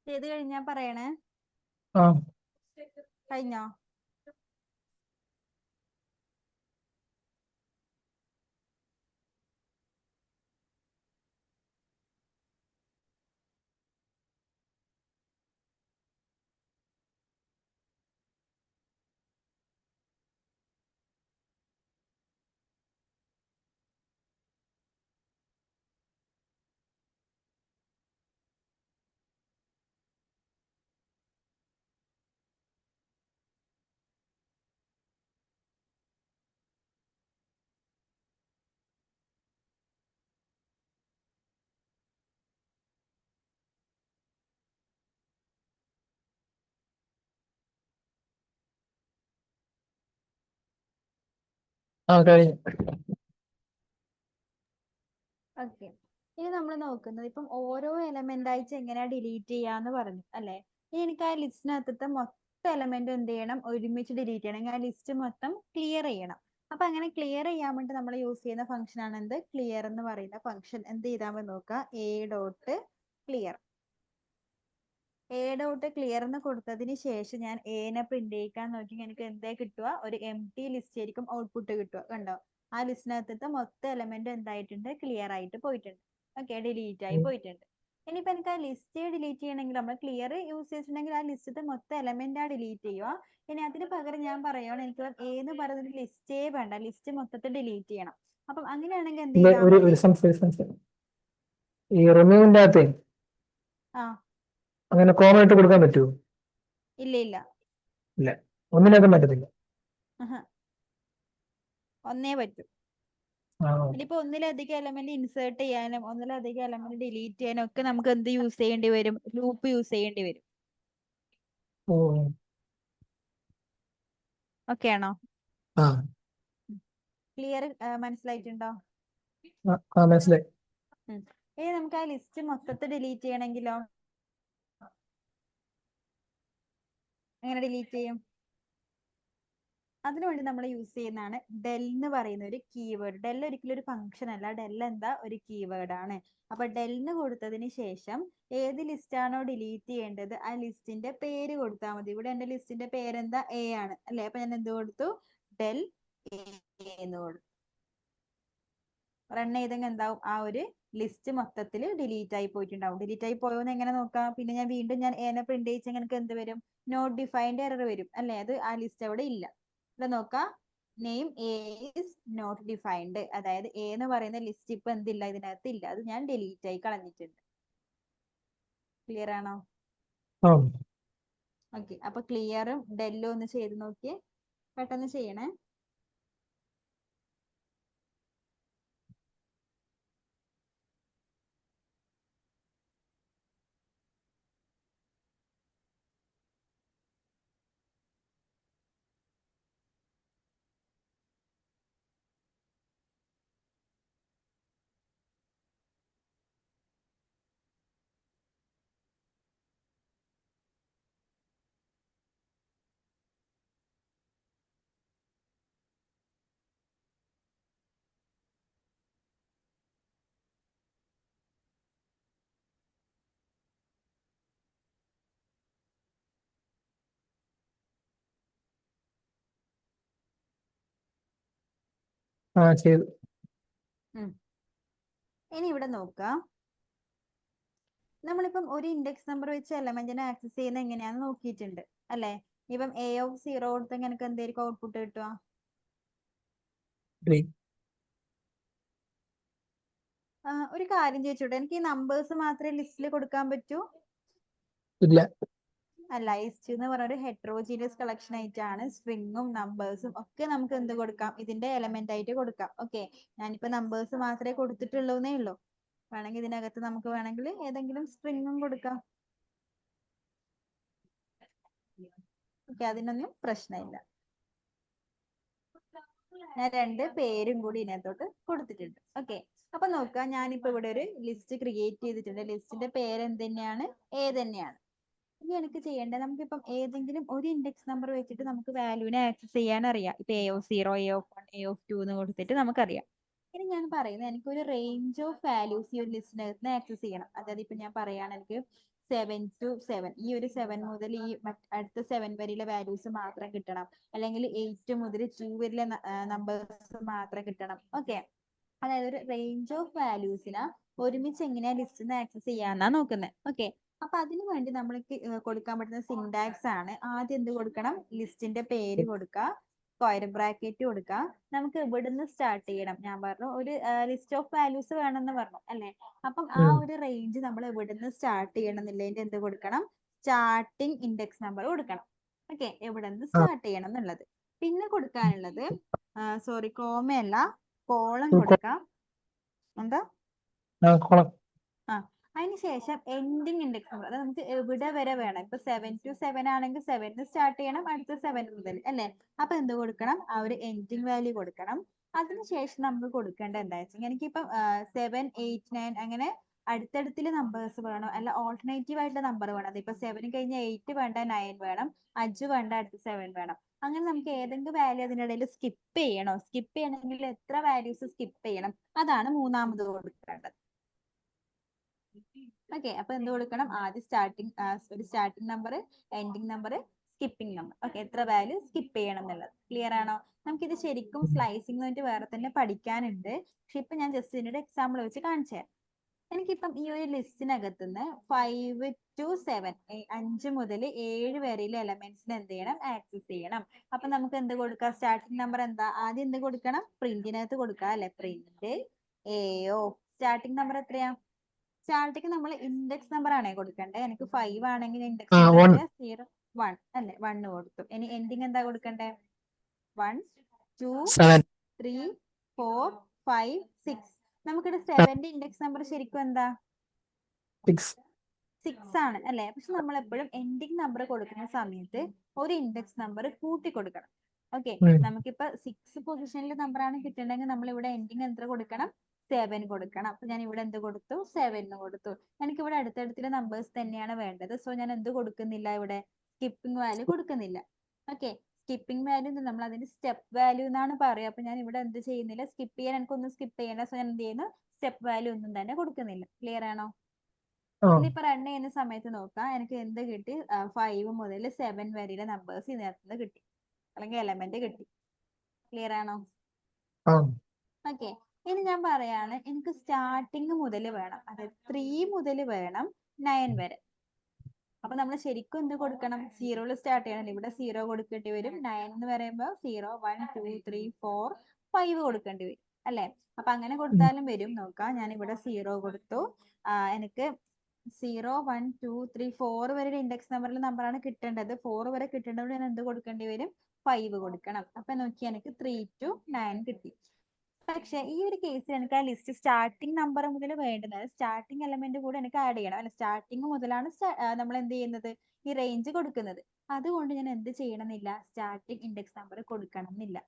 ചെയ്ത് കഴിഞ്ഞാ പറയണേ. ആ കഴിഞ്ഞോ? ആ കഴിഞ്ഞു. ഓക്കെ, ഇനി നമ്മൾ നോക്കുന്നത് ഇപ്പം ഓരോ എലമെന്റ് ആയിട്ട് എങ്ങനെയാ ഡിലീറ്റ് ചെയ്യാന്ന് പറഞ്ഞു അല്ലെ. ഇനി എനിക്ക് ആ ലിസ്റ്റിനകത്തത്തെ മൊത്തം എലമെന്റ് എന്ത് ചെയ്യണം, ഒരുമിച്ച് ഡിലീറ്റ് ചെയ്യണം. ആ ലിസ്റ്റ് മൊത്തം ക്ലിയർ ചെയ്യണം. അപ്പൊ അങ്ങനെ ക്ലിയർ ചെയ്യാൻ വേണ്ടി നമ്മൾ യൂസ് ചെയ്യുന്ന ഫംഗ്ഷൻ ആണ് എന്ത്, ക്ലിയർ എന്ന് പറയുന്ന ഫംഗ്ഷൻ. എന്ത് ചെയ്താൽ മതി നോക്കുക, A dot clear. A dot clear എന്ന് കൊടുത്തതിന് ശേഷം ഞാൻ എനെ പ്രിന്റ് ചെയ്യിക്കാൻ നോക്കി, എനിക്ക് എന്തേ കിട്ടുക, ഒരു എം ടി ലിസ്റ്റ് ആയിരിക്കും ഔട്ട്പുട്ട് കിട്ടുക. കണ്ടോ, ആ ലിസ്റ്റിനകത്തത്തെ മൊത്തം എലമെന്റ് എന്തായിട്ടുണ്ട്, ക്ലിയർ ആയിട്ട് പോയിട്ടുണ്ട്. ഓക്കെ, ഡിലീറ്റ് ആയി പോയിട്ടുണ്ട്. ഇനിയിപ്പോ എനിക്ക് ആ ലിസ്റ്റ് ഡിലീറ്റ് ചെയ്യണമെങ്കിൽ നമ്മൾ ക്ലിയർ യൂസ് ചെയ്തിട്ടുണ്ടെങ്കിൽ ആ ലിസ്റ്റത്തെ മൊത്തം എലമെന്റ് ആ ഡിലീറ്റ് ചെയ്യുക. ഇനി അതിന് പകരം ഞാൻ പറയുകയാണ്, എനിക്ക് എന്ന് പറയുന്നത് ലിസ്റ്റേ വേണ്ട, ലിസ്റ്റ് മൊത്തത്തിൽ ഡിലീറ്റ് ചെയ്യണം. അപ്പം അങ്ങനെയാണെങ്കിൽ എന്ത് ചെയ്താൽ ഒരു മതി? സംശയം. ഈ റിമൂവിന്റെ അകത്ത് ആ അങ്ങനെ കോമൺ ആയിട്ട് കൊടുക്കാൻ പറ്റുമോ? ഇല്ല ഇല്ല. ഇല്ല, ഒന്നിനകത്തും പറ്റത്തില്ല. ഒന്നേ പറ്റൂ. ആ ഇനിയിപ്പോ ഒന്നിലധികം എലമെന്റ് ഇൻസേർട്ട് ചെയ്യാനും ഒന്നിലധികം എലമെന്റ് ഡിലീറ്റ് ചെയ്യാനും ഒക്കെ നമുക്ക് എന്ത് യൂസ് ചെയ്യേണ്ടി വരും, ലൂപ്പ് യൂസ് ചെയ്യേണ്ടി വരും. ഓ ഓക്കെ ആണോ? ആ ക്ലിയർ, മനസ്സിലായിട്ടുണ്ടോ? ആ മനസ്സിലായി. ഇനി നമുക്ക് ആ ലിസ്റ്റ് മൊത്തത്തിൽ ഡിലീറ്റ് ചെയ്യണമെങ്കിലോ എങ്ങനെ ഡിലീറ്റ് ചെയ്യും? അതിനുവേണ്ടി നമ്മൾ യൂസ് ചെയ്യുന്നതാണ് ഡെൽ എന്ന് പറയുന്ന ഒരു കീവേഡ്. ഡെൽ ഒരിക്കലും ഒരു ഫംഗ്ഷൻ അല്ല, ഡെൽ എന്താ, ഒരു കീവേഡ് ആണ്. അപ്പൊ ഡെല്ലിന് കൊടുത്തതിന് ശേഷം ഏത് ലിസ്റ്റ് ആണോ ഡിലീറ്റ് ചെയ്യേണ്ടത് ആ ലിസ്റ്റിന്റെ പേര് കൊടുത്താൽ മതി. ഇവിടെ എന്റെ ലിസ്റ്റിന്റെ പേരെന്താ, എ ആണ് അല്ലെ. അപ്പൊ ഞാൻ എന്ത് കൊടുത്തു, ഡെൽ എ എന്ന് കൊടുത്തു. റൺ ചെയ്തെങ്കിൽ എന്താവും, ആ ഒരു ലിസ്റ്റ് മൊത്തത്തിൽ ഡിലീറ്റ് ആയി പോയിട്ടുണ്ടാവും. ഡിലീറ്റ് ആയി പോയോന്ന് എങ്ങനെ നോക്കാം? പിന്നെ ഞാൻ വീണ്ടും ഞാൻ എനെ പ്രിന്റ് ചെയ്യിച്ചെങ്കിൽ എനിക്ക് എന്ത് വരും, നോട്ട് ഡിഫൈൻഡ് എറർ വരും അല്ലെ. അത് ആ ലിസ്റ്റ് അവിടെ ഇല്ല. ഇവിടെ നോക്കാം, നെയിം ഈസ് നോട്ട് ഡിഫൈൻഡ്, അതായത് എ എന്ന് പറയുന്ന ലിസ്റ്റ് ഇപ്പൊ എന്തില്ല, ഇതിനകത്ത് ഇല്ല, അത് ഞാൻ ഡിലീറ്റ് ആയി കളഞ്ഞിട്ടുണ്ട്. ക്ലിയർ ആണോ? ആ ഓക്കെ, അപ്പൊ ക്ലിയറും ഡെല്ലും ഒന്ന് ചെയ്ത് നോക്കിയേ, പെട്ടെന്ന് ചെയ്യണേ. ആ ചെയ്തു. ഇനി ഇവിടെ നോക്കാം, നമ്മളിപ്പം ഒരു ഇൻഡെക്സ് നമ്പർ വെച്ച് എലമെന്റിനെ ആക്സസ് ചെയ്യുന്ന എങ്ങനെയാന്ന് നോക്കിയിട്ടുണ്ട് അല്ലെ. ഇപ്പം എ ഓഫ് 0 കൊടുത്തെങ്കിൽ എനിക്ക് എന്തായിരിക്കും ഔട്ട്പുട്ട് കിട്ടുക? ഒരു കാര്യം ചോദിച്ചോട്ടെ, എനിക്ക് ഈ നമ്പേഴ്സ് മാത്രമേ ലിസ്റ്റിൽ കൊടുക്കാൻ പറ്റൂ? ഇല്ല. അല്ല, ലിസ്റ്റ് എന്ന് പറയുന്ന ഒരു ഹെട്രോജീനിയസ് കളക്ഷൻ ആയിട്ടാണ്. സ്ട്രിങ്ങും നമ്പേഴ്സും ഒക്കെ നമുക്ക് എന്ത് കൊടുക്കാം, ഇതിന്റെ എലമെന്റ് ആയിട്ട് കൊടുക്കാം. ഓക്കെ, ഞാനിപ്പോ നമ്പേഴ്സ് മാത്രമേ കൊടുത്തിട്ടുള്ളൂന്നേ ഉള്ളൂ. വേണമെങ്കിൽ ഇതിനകത്ത് നമുക്ക് വേണമെങ്കിൽ ഏതെങ്കിലും സ്ട്രിങ്ങും കൊടുക്കാം. ഓക്കെ, അതിനൊന്നും പ്രശ്നമില്ല. ഞാൻ രണ്ട് പേരും കൂടി ഇതിനകത്തോട്ട് കൊടുത്തിട്ടുണ്ട്. ഓക്കെ, അപ്പൊ നോക്കുക, ഞാനിപ്പോ ഇവിടെ ഒരു ലിസ്റ്റ് ക്രിയേറ്റ് ചെയ്തിട്ടുണ്ട്. ലിസ്റ്റിന്റെ പേര് എന്ത് തന്നെയാണ്, എ തന്നെയാണ്. ഇനി എനിക്ക് ചെയ്യേണ്ടത് നമുക്കിപ്പം ഏതെങ്കിലും ഒരു ഇൻഡെക്സ് നമ്പർ വെച്ചിട്ട് നമുക്ക് വാല്യൂവിനെ ആക്സസ് ചെയ്യാൻ അറിയാം. ഇപ്പൊ A0, A1, A2 എന്ന് കൊടുത്തിട്ട് നമുക്കറിയാം. ഇനി ഞാൻ പറയുന്നത് എനിക്കൊരു റേഞ്ച് ഓഫ് വാല്യൂസ് ഈ ഒരു ലിസ്റ്റിനകത്ത് ആക്സസ് ചെയ്യണം. അതായത് ഇപ്പൊ ഞാൻ പറയുകയാണ് എനിക്ക് 7 to 7 ഈ ഒരു 7 മുതൽ ഈ അടുത്ത 7 വരെയുള്ള വാല്യൂസ് മാത്രം കിട്ടണം, അല്ലെങ്കിൽ 8 മുതൽ 2 വരെയുള്ള നമ്പേഴ്സ് മാത്രം കിട്ടണം. ഓക്കെ, അതായത് ഒരു റേഞ്ച് ഓഫ് വാല്യൂസിനെ ഒരുമിച്ച് എങ്ങനെയാ ലിസ്റ്റിൽ ആക്സസ് ചെയ്യാന്നാ നോക്കുന്നത്. ഓക്കെ, അപ്പൊ അതിനു വേണ്ടി നമ്മൾക്ക് കൊടുക്കാൻ പറ്റുന്ന സിന്റാക്സ് ആണ്. ആദ്യം എന്ത് കൊടുക്കണം? ലിസ്റ്റിന്റെ പേര് കൊടുക്കുക, സ്ക്വയർ ബ്രാക്കറ്റ് കൊടുക്കുക. നമുക്ക് ഇവിടുന്ന് സ്റ്റാർട്ട് ചെയ്യണം. ഞാൻ പറഞ്ഞു ഒരു ലിസ്റ്റ് ഓഫ് വാല്യൂസ് വേണമെന്ന് പറഞ്ഞു അല്ലെ. അപ്പം ആ ഒരു റേഞ്ച് നമ്മൾ ഇവിടുന്ന് സ്റ്റാർട്ട് ചെയ്യണം എന്നുള്ളതിന്റെ എന്ത് കൊടുക്കണം? സ്റ്റാർട്ടിങ് ഇൻഡെക്സ് നമ്പർ കൊടുക്കണം. ഓക്കെ, എവിടെ നിന്ന് സ്റ്റാർട്ട് ചെയ്യണം എന്നുള്ളത്. പിന്നെ കൊടുക്കാനുള്ളത് സോറി, കോമയല്ല, കോളം കൊടുക്കാം. എന്താ? അതിനുശേഷം എൻഡിങ് ഇൻഡെക്സ് നമ്പർ, അത് നമുക്ക് എവിടെ വരെ വേണം. ഇപ്പൊ 7 to 7 ആണെങ്കിൽ 7 സ്റ്റാർട്ട് ചെയ്യണം, അടുത്ത 7 മുതൽ അല്ലെ. അപ്പൊ എന്ത് കൊടുക്കണം? ആ ഒരു എൻഡിങ് വാല്യൂ കൊടുക്കണം. അതിനുശേഷം നമുക്ക് കൊടുക്കേണ്ടത് എന്താ വെച്ചാൽ എനിക്കിപ്പം 7, 8, 9 അങ്ങനെ അടുത്തടുത്തില് നമ്പേഴ്സ് വേണം, അല്ല ഓൾട്ടർനേറ്റീവ് ആയിട്ടുള്ള നമ്പർ വേണം. അതിപ്പോ 7 കഴിഞ്ഞ 8 വേണ്ട, 9 വേണം, 5 വേണ്ട, അടുത്ത 7 വേണം. അങ്ങനെ നമുക്ക് ഏതെങ്കിലും വാല്യൂ അതിനിടയിൽ സ്കിപ്പ് ചെയ്യണോ? സ്കിപ്പ് ചെയ്യണമെങ്കിൽ എത്ര വാല്യൂസ് സ്കിപ്പ് ചെയ്യണം? അതാണ് മൂന്നാമത് കൊടുക്കേണ്ടത്. ഓക്കെ, അപ്പൊ എന്ത് കൊടുക്കണം? ആദ്യം ഒരു starting number, ending number, skipping number. Okay, എത്ര വാല്യൂ സ്കിപ്പ് ചെയ്യണം എന്നുള്ളത്. ക്ലിയർ ആണോ? നമുക്കിത് ശരിക്കും സ്ലൈസിംഗ് വേണ്ടി വേറെ തന്നെ പഠിക്കാനുണ്ട്. പക്ഷെ ഇപ്പൊ ഞാൻ ജസ്റ്റ് ഇതിന്റെ എക്സാമ്പിൾ വെച്ച് കാണിച്ചു തരാം. എനിക്കിപ്പം ഈ ഒരു ലിസ്റ്റിനകത്ത് നിന്ന് 5 to 7 5 മുതൽ 7 വരെയുള്ള എലമെന്റ്സിന് എന്ത് ചെയ്യണം? ആക്സസ് ചെയ്യണം. അപ്പൊ നമുക്ക് എന്ത് കൊടുക്കാം? സ്റ്റാർട്ടിംഗ് നമ്പർ എന്താ? ആദ്യം എന്ത് കൊടുക്കണം? പ്രിന്റിനകത്ത് കൊടുക്കാം അല്ലെ. Print AO. സ്റ്റാർട്ടിംഗ് നമ്പർ എത്രയാ? സ്റ്റാർട്ടിങ് നമ്മൾ ഇൻഡെക്സ് നമ്പർ ആണേ കൊടുക്കണ്ടേ. എനിക്ക് 5 ആണെങ്കിൽ ഇൻഡെക്സ് നമ്പർ 0, 1 അല്ലെ. 1 കൊടുത്തു. ഇനി എൻഡിങ് എന്താ കൊടുക്കണ്ടേ? 1, 2, 3, 4, 5, 6. നമുക്കിവിടെ 7ന്റെ ഇൻഡെക്സ് നമ്പർ ശരിക്കും എന്താ? 6 ആണ് അല്ലെ. പക്ഷെ നമ്മൾ എപ്പോഴും എൻഡിങ് നമ്പർ കൊടുക്കുന്ന സമയത്ത് ഒരു ഇൻഡെക്സ് നമ്പർ കൂട്ടി കൊടുക്കണം. ഓക്കെ, നമുക്കിപ്പോ 6 പൊസിഷനിൽ നമ്പർ ആണ് കിട്ടണമെങ്കിൽ നമ്മൾ ഇവിടെ എൻഡിങ് എത്ര കൊടുക്കണം? 7 കൊടുക്കണം. അപ്പൊ ഞാൻ ഇവിടെ എന്ത് കൊടുത്തു? 7 കൊടുത്തു. എനിക്ക് ഇവിടെ അടുത്തടുത്തുള്ള നമ്പേഴ്സ് തന്നെയാണ് വേണ്ടത്. സോ ഞാൻ എന്ത് കൊടുക്കുന്നില്ല? ഇവിടെ സ്കിപ്പിംഗ് വാല്യൂ കൊടുക്കുന്നില്ല. ഓക്കെ, സ്കിപ്പിംഗ് വാല്യൂ നമ്മൾ അതിന്റെ സ്റ്റെപ്പ് വാല്യൂ എന്നാണ് പറയുക. അപ്പൊ ഞാൻ ഇവിടെ എന്ത് ചെയ്യുന്നില്ല? സ്കിപ്പ് ചെയ്യാൻ എനിക്കൊന്നും സ്കിപ്പ് ചെയ്യണ്ട. സോ ഞാൻ എന്ത് ചെയ്യുന്നു? സ്റ്റെപ്പ് വാല്യൂ ഒന്നും തന്നെ കൊടുക്കുന്നില്ല. ക്ലിയർ ആണോ? ഇതിപ്പോ റൺ ചെയ്യുന്ന സമയത്ത് നോക്കാം, എനിക്ക് എന്ത് കിട്ടി? 5 മുതൽ 7 വരെയുള്ള നമ്പേഴ്സ് ഇതിനകത്ത് കിട്ടി, അല്ലെങ്കിൽ എലമെന്റ് കിട്ടി. ക്ലിയർ ആണോ? ഓക്കെ, ഇനി ഞാൻ പറയാണ് എനിക്ക് സ്റ്റാർട്ടിങ് മുതൽ വേണം, അതായത് 3 മുതൽ വേണം 9 വരെ. അപ്പൊ നമ്മൾ ശരിക്കും എന്ത് കൊടുക്കണം? 0 സ്റ്റാർട്ട് ചെയ്യണം. ഇവിടെ 0 കൊടുക്കേണ്ടി വരും. 9 എന്ന് പറയുമ്പോൾ 0, 1, 2, 3, 4, 5 കൊടുക്കേണ്ടി വരും അല്ലെ. അപ്പൊ അങ്ങനെ കൊടുത്താലും വരും. നോക്കാം, ഞാൻ ഇവിടെ 0 കൊടുത്തു. എനിക്ക് 0, 1, 2, 3, 4 വരെ ഇൻഡെക്സ് നമ്പറിലെ നമ്പറാണ് കിട്ടേണ്ടത്. 4 വരെ കിട്ടേണ്ടത് ഞാൻ എന്ത് കൊടുക്കേണ്ടി വരും? 5 കൊടുക്കണം. അപ്പൊ നോക്കി എനിക്ക് 3 to 9 കിട്ടി. പക്ഷെ ഈ ഒരു കേസിൽ എനിക്ക് ആ ലിസ്റ്റ് സ്റ്റാർട്ടിംഗ് നമ്പർ മുതൽ വേണ്ടുന്നത് സ്റ്റാർട്ടിംഗ് എലമെന്റ് കൂടെ എനിക്ക് ആഡ് ചെയ്യണം അല്ലെ. സ്റ്റാർട്ടിംഗ് മുതലാണ് നമ്മൾ എന്ത് ചെയ്യുന്നത്? ഈ റേഞ്ച് കൊടുക്കുന്നത്. അതുകൊണ്ട് ഞാൻ എന്ത് ചെയ്യണമെന്നില്ല? സ്റ്റാർട്ടിംഗ് ഇൻഡെക്സ് നമ്പർ കൊടുക്കണം എന്നില്ല.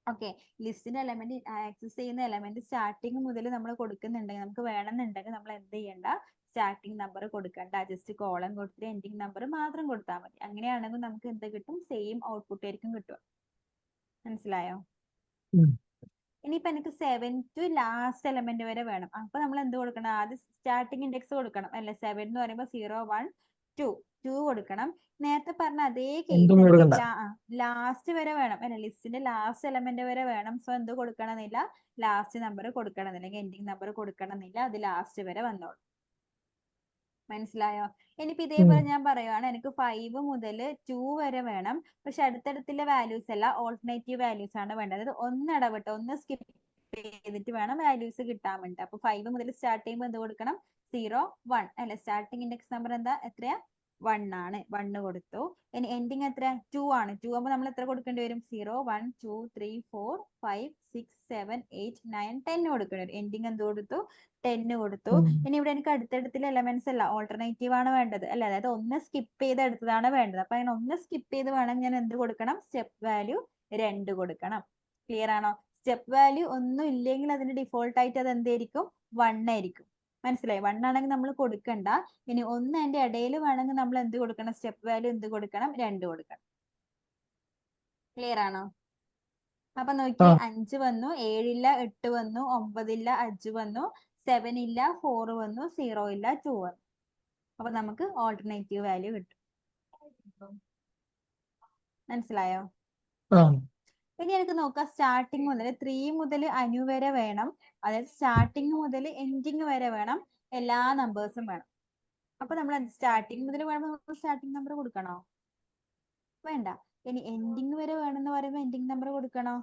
ഓക്കെ, ലിസ്റ്റിന്റെ എലമെന്റ് ആക്സസ് ചെയ്യുന്ന എലമെന്റ് സ്റ്റാർട്ടിംഗ് മുതൽ നമ്മൾ കൊടുക്കുന്നുണ്ടെങ്കിൽ, നമുക്ക് വേണമെന്നുണ്ടെങ്കിൽ നമ്മൾ എന്ത് ചെയ്യണ്ട? സ്റ്റാർട്ടിംഗ് നമ്പർ കൊടുക്കണ്ട. ജസ്റ്റ് കോളം കൊടുത്തിട്ട് എൻഡിങ് നമ്പർ മാത്രം കൊടുത്താൽ മതി. അങ്ങനെയാണെങ്കിൽ നമുക്ക് എന്ത് കിട്ടും? സെയിം ഔട്ട്പുട്ട് ആയിരിക്കും കിട്ടുക. മനസ്സിലായോ? ഇനിയിപ്പോ എനിക്ക് 7 to ലാസ്റ്റ് എലമെന്റ് വരെ വേണം. അപ്പൊ നമ്മൾ എന്ത് കൊടുക്കണം? ആദ്യം സ്റ്റാർട്ടിംഗ് ഇൻഡെക്സ് കൊടുക്കണം അല്ലെ. 7 എന്ന് പറയുമ്പോൾ 0, 1, 2 കൊടുക്കണം. നേരത്തെ പറഞ്ഞ അതേ കേസ് ലാസ്റ്റ് വരെ വേണം അല്ലെ. ലിസ്റ്റിന്റെ ലാസ്റ്റ് എലമെന്റ് വരെ വേണം. സോ എന്ത് കൊടുക്കണമെന്നില്ല? ലാസ്റ്റ് നമ്പർ കൊടുക്കണം എന്നില്ലെങ്കിൽ എൻഡിങ് നമ്പർ കൊടുക്കണം എന്നില്ല. അത് ലാസ്റ്റ് വരെ വന്നോളൂ. മനസ്സിലായോ? ഇനിയിപ്പോ ഇതേപോലെ ഞാൻ പറയുവാണ്, എനിക്ക് 5 മുതൽ 2 വരെ വേണം. പക്ഷെ അടുത്തടുത്തുള്ള വാല്യൂസ് അല്ല, ഓൾട്ടർനേറ്റീവ് വാല്യൂസ് ആണ് വേണ്ടത്. അതായത് ഒന്നിടവിട്ട് ഒന്ന് സ്കിപ്പ് ചെയ്തിട്ട് വേണം വാല്യൂസ് കിട്ടാൻ വേണ്ടി. അപ്പൊ 5 മുതൽ സ്റ്റാർട്ട് ചെയ്യുമ്പോൾ എന്ത് കൊടുക്കണം? 0, 1 അല്ലെ. സ്റ്റാർട്ടിംഗ് ഇൻഡെക്സ് നമ്പർ എന്താ? എത്രയാ? 1 ആണ്. 1 കൊടുത്തു. ഇനി എൻഡിങ് എത്ര? 2 ആണ്. 2 ആകുമ്പോൾ നമ്മൾ എത്ര കൊടുക്കേണ്ടി വരും? 0, 1, 2, 3, 4, 5, 6, 7, 8, 9, 10 കൊടുക്കേണ്ടി വരും. എൻഡിങ് എന്ത് കൊടുത്തു? 10 കൊടുത്തു. ഇനി ഇവിടെ എനിക്ക് അടുത്തടുത്തുള്ള എലമെന്റ്സ് അല്ല, ഓൾട്ടർനേറ്റീവ് ആണ് വേണ്ടത് അല്ലെ. അതായത് ഒന്ന് സ്കിപ്പ് ചെയ്ത് എടുത്തതാണ് വേണ്ടത്. അപ്പൊ അങ്ങനെ ഒന്ന് സ്കിപ്പ് ചെയ്ത് വേണം ഞാൻ എന്ത് കൊടുക്കണം? സ്റ്റെപ്പ് വാല്യൂ 2 കൊടുക്കണം. ക്ലിയർ ആണോ? സ്റ്റെപ്പ് വാല്യൂ ഒന്നും ഇല്ലെങ്കിൽ അതിന്റെ ഡിഫോൾട്ട് ആയിട്ട് അത് എന്തായിരിക്കും? 1 ആയിരിക്കും. മനസ്സിലായി? 1 ആണെങ്കിൽ നമ്മൾ കൊടുക്കണ്ട. ഇനി 1 അതിന്റെ ഇടയിൽ വേണമെങ്കിൽ നമ്മൾ എന്ത് കൊടുക്കണം? സ്റ്റെപ്പ് വാല്യൂ എന്ത് കൊടുക്കണം? 2 കൊടുക്കണം. ക്ലിയർ ആണോ? അപ്പൊ നോക്കിയേ, 5 വന്നു, 7 ഇല്ല, 8 വന്നു, 9 ഇല്ല, 5 വന്നു, 7 ഇല്ല, 4 വന്നു, 0 ഇല്ല, 2 വന്നു. അപ്പൊ നമുക്ക് ഓൾട്ടർനേറ്റീവ് വാല്യൂ കിട്ടും. മനസ്സിലായോ? ഇനി എനിക്ക് നോക്കാം, സ്റ്റാർട്ടിങ് മുതൽ 3 മുതൽ അനു വരെ വേണം. അതായത് സ്റ്റാർട്ടിങ് മുതൽ എൻഡിങ് വരെ വേണം. എല്ലാ നമ്പേഴ്സും വേണം. അപ്പൊ നമ്മൾ സ്റ്റാർട്ടിങ് മുതൽ വേണമെങ്കിൽ സ്റ്റാർട്ടിങ് നമ്പർ കൊടുക്കണോ? വേണ്ട. ഇനി എൻഡിങ് വരെ വേണമെന്ന് പറയുമ്പോൾ എൻഡിങ് നമ്പർ കൊടുക്കണോ?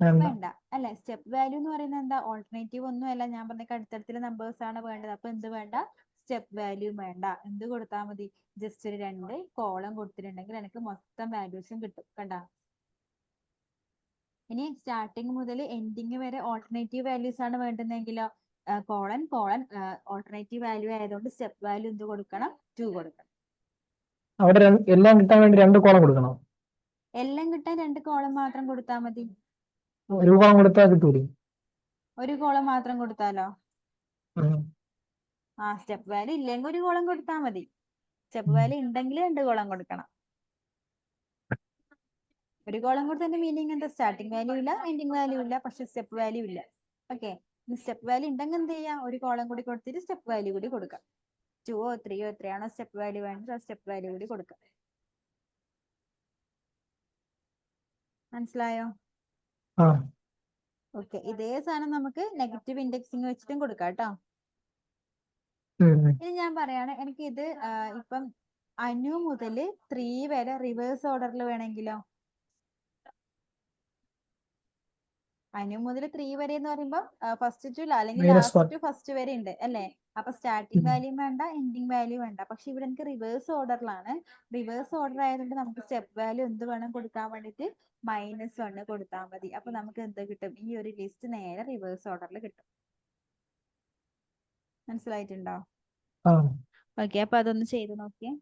വേണ്ട. അല്ലെ? സ്റ്റെപ്പ് വാല്യൂ എന്ന് പറയുന്നത് എന്താ? ഓൾട്ടർനേറ്റീവ് ഒന്നും അല്ല. ഞാൻ പറഞ്ഞ അടുത്തടുത്തുള്ള നമ്പേഴ്സ് ആണ് വേണ്ടത്. അപ്പൊ എന്ത് വേണ്ട? സ്റ്റെപ്പ് വാല്യൂ വേണ്ട. എന്ത് കൊടുത്താൽ മതി? ജസ്റ്റ് ഒരു 2 കോളം കൊടുത്തിട്ടുണ്ടെങ്കിൽ എനിക്ക് മൊത്തം വാല്യൂസും കിട്ടും. കണ്ട? ഇനി സ്റ്റാർട്ടിങ് മുതൽ എൻഡിങ് വരെ ഓൾട്ടർനേറ്റീവ് വാല്യൂസ് ആണ് വേണ്ടുന്നതെങ്കിലോ, കോളൻ ഓൾട്ടർനേറ്റീവ് വാല്യൂ ആയതുകൊണ്ട് സ്റ്റെപ്പ് വാല്യൂ എന്ത് കൊടുക്കണം? 2 കൊടുക്കണം. അവിടെ എല്ലാം കിട്ടാൻ വേണ്ടി 2 കോളം കൊടുക്കണം. എല്ലാം കിട്ടാൻ 2 കോളം മാത്രം കൊടുത്താൽ മതി. ഒരു കോളം കൊടുത്താൽ കിട്ടൂലേ? ഒരു കോളം മാത്രം കൊടുത്താലോ? സ്റ്റെപ്പ് വാല്യൂ ഇല്ലെങ്കിൽ ഒരു കോളം കൊടുത്താൽ മതി. സ്റ്റെപ്പ് വാല്യൂ ഉണ്ടെങ്കിൽ 2 കോളം കൊടുക്കണം. ഒരു കോളം കൊടുത്തതിന്റെ മീനിങ് എന്താ? സ്റ്റാർട്ടിംഗ് വാല്യൂ ഇല്ല, എൻഡിങ് വാല്യൂ ഇല്ല, പക്ഷെ സ്റ്റെപ്പ് വാല്യൂ ഇല്ല. ഓക്കെ. സ്റ്റെപ്പ് വാല്യൂ ഉണ്ടെങ്കിൽ എന്ത് ചെയ്യാം? ഒരു കോളം കൂടി കൊടുത്തിട്ട് സ്റ്റെപ്പ് വാല്യൂ കൂടി കൊടുക്കാം. 2ഓ 3ഓ എത്രയാണോ സ്റ്റെപ്പ് വാല്യൂ വേണ്ടത്, ആ സ്റ്റെപ്പ് വാല്യൂ കൂടി കൊടുക്കാം. മനസ്സിലായോ? ഓക്കെ. ഇതേ സാധനം നമുക്ക് നെഗറ്റീവ് ഇൻഡെക്സിങ് വെച്ചിട്ടും കൊടുക്കാം കേട്ടോ. ഇനി ഞാൻ പറയാണ്, എനിക്ക് ഇത് ഇപ്പം അനു മുതൽ 3 വരെ റിവേഴ്സ് ഓർഡറിൽ വേണമെങ്കിലോ? അനു മുതൽ 3 വരെ എന്ന് പറയുമ്പോൾ ഫസ്റ്റ് ടു അല്ലെങ്കിൽ ലാസ്റ്റ് ടു ഫസ്റ്റ് വരെ ഉണ്ട് അല്ലേ? അപ്പൊ സ്റ്റാർട്ടിംഗ് വാല്യൂ വേണ്ട, എൻഡിങ് വാല്യൂ വേണ്ട. പക്ഷെ ഇവിടെ എനിക്ക് റിവേഴ്സ് ഓർഡറിലാണ്. റിവേഴ്സ് ഓർഡർ ആയതുകൊണ്ട് നമുക്ക് സ്റ്റെപ്പ് വാല്യൂ എന്ത് വേണം കൊടുക്കാൻ വേണ്ടിട്ട്? -1 കൊടുത്താൽ മതി. അപ്പൊ നമുക്ക് എന്ത് കിട്ടും? ഈ ഒരു ലിസ്റ്റ് നേരെ റിവേഴ്സ് ഓർഡറിൽ കിട്ടും. മനസ്സിലായിട്ടുണ്ടോ? ഓക്കെ. അപ്പൊ അതൊന്ന് ചെയ്ത് നോക്കിയേ.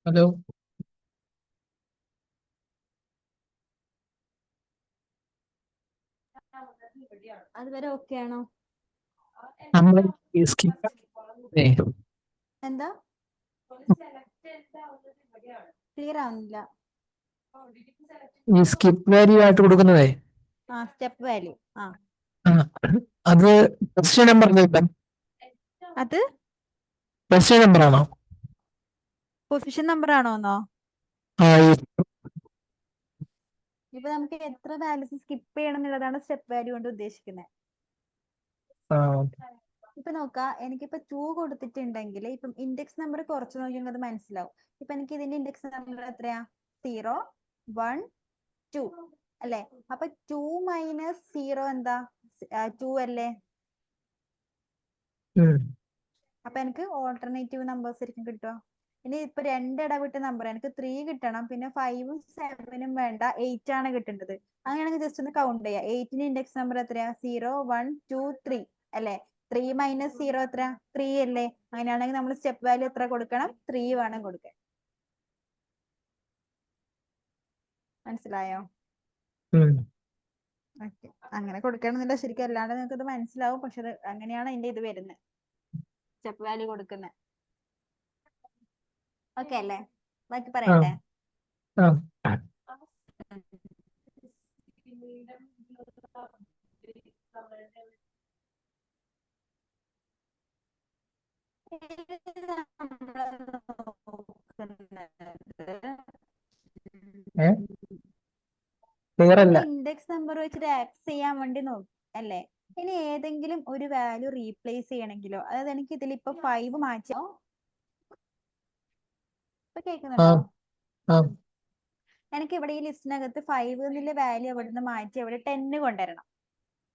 ഹലോ. അതുവരെ ഓക്കെ ആണോ? നമ്മൾ സ്കിപ്പ് എന്താ ക്ലിയർ ആവുന്നില്ല. ഈ സ്കിപ്പ് വാല്യൂ ആയിട്ട് കൊടുക്കുന്നതേ സ്റ്റെപ്പ് വാല്യൂ. ആ അത് ക്വസ്റ്റ്യൻ നമ്പർ അത് ക്വസ്റ്റ്യൻ നമ്പർ ആണോ? പൊസിഷൻ നമ്പർ ആണോന്നോ? ആ ഇപ്പൊ നമുക്ക് എത്ര വാല്യൂസ് സ്കിപ്പ് ചെയ്യണം എന്നുള്ളതാണ് സ്റ്റെപ്പ് വാല്യൂ കൊണ്ട് ഉദ്ദേശിക്കുന്നത്. ഇപ്പൊ നോക്കാം, എനിക്കിപ്പോ 2 കൊടുത്തിട്ടുണ്ടെങ്കിൽ ഇപ്പം ഇൻഡെക്സ് നമ്പർ കുറച്ച് നോക്കിയാൽ അത് മനസ്സിലാവും. ഇപ്പൊ എനിക്ക് ഇതിന്റെ ഇൻഡെക്സ് നമ്പർ എത്രയാ? 0, 1, 2 അല്ലെ? അപ്പൊ 2 മൈനസ് 0 എന്താ? 2 അല്ലേ? അപ്പൊ എനിക്ക് ഓൾട്ടർനേറ്റീവ് നമ്പേഴ്സ് ആയിരിക്കും കിട്ടുക. ഇനി ഇപ്പൊ 2 ഇടവിട്ട നമ്പർ എനിക്ക് 3 കിട്ടണം, പിന്നെ 5ഉം 7ഉം വേണ്ട, 8 ആണ് കിട്ടേണ്ടത്. അങ്ങനെയാണെങ്കിൽ ജസ്റ്റ് ഒന്ന് കൗണ്ട് ചെയ്യാം. 8ന്റെ ഇൻഡെക്സ് നമ്പർ എത്രയാ? 0, 1, 2, 3 അല്ലെ? 3 മൈനസ് 0 എത്ര? 3 അല്ലേ? അങ്ങനെയാണെങ്കിൽ നമ്മൾ സ്റ്റെപ്പ് വാല്യൂ എത്ര കൊടുക്കണം? 3 വേണം കൊടുക്കാൻ. മനസ്സിലായോ? ഓക്കെ, അങ്ങനെ കൊടുക്കണമെന്നില്ല ശരിക്കും, അല്ലാണ്ട് നിങ്ങൾക്ക് ഇത് മനസ്സിലാവും. പക്ഷെ അത് അങ്ങനെയാണ് അതിന്റെ ഇത് വരുന്നത്, സ്റ്റെപ്പ് വാല്യൂ കൊടുക്കുന്നത്. ഓക്കെ അല്ലേ? ബാക്കി പറയട്ടെ. ഇൻഡെക്സ് നമ്പർ വെച്ചിട്ട് ആക്സസ് ചെയ്യാൻ വേണ്ടി നോക്കും അല്ലേ? ഇനി ഏതെങ്കിലും ഒരു വാല്യൂ റീപ്ലേസ് ചെയ്യണമെങ്കിലോ, അതായത് എനിക്ക് ഇതിൽ ഇപ്പൊ 5 മാറ്റോ? ഇപ്പൊ കേൾക്കുന്നുണ്ടോ? എനിക്ക് ഇവിടെ ഈ ലിസ്റ്റിനകത്ത് 5 എന്നുള്ള വാല്യൂ എവിടുന്ന് മാറ്റി അവിടെ 10 കൊണ്ടുവരണം.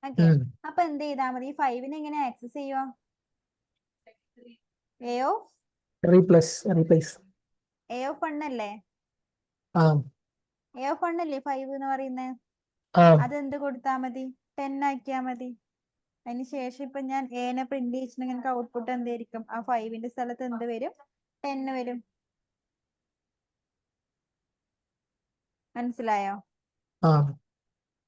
ഓക്കെ, അപ്പൊ എന്ത് ചെയ്താൽ മതി? 5നെ എങ്ങനെ ആക്സസ് ചെയ്യുക? എ ഓഫ് 1 അല്ലേ? എ ഓഫ് 1 അല്ലേ 5 എന്ന് പറയുന്നത്? അതെന്ത് കൊടുത്താൽ മതി? 10 ആക്കിയാ മതി. അതിനുശേഷം ഇപ്പൊ ഞാൻ എനെ പ്രിന്റ് ചെയ്തിട്ടുണ്ടെങ്കിൽ ഔട്ട്പുട്ട് എന്തായിരിക്കും? ആ 5ന്റെ സ്ഥലത്ത് എന്ത് വരും? 10 വരും. മനസ്സിലായോ?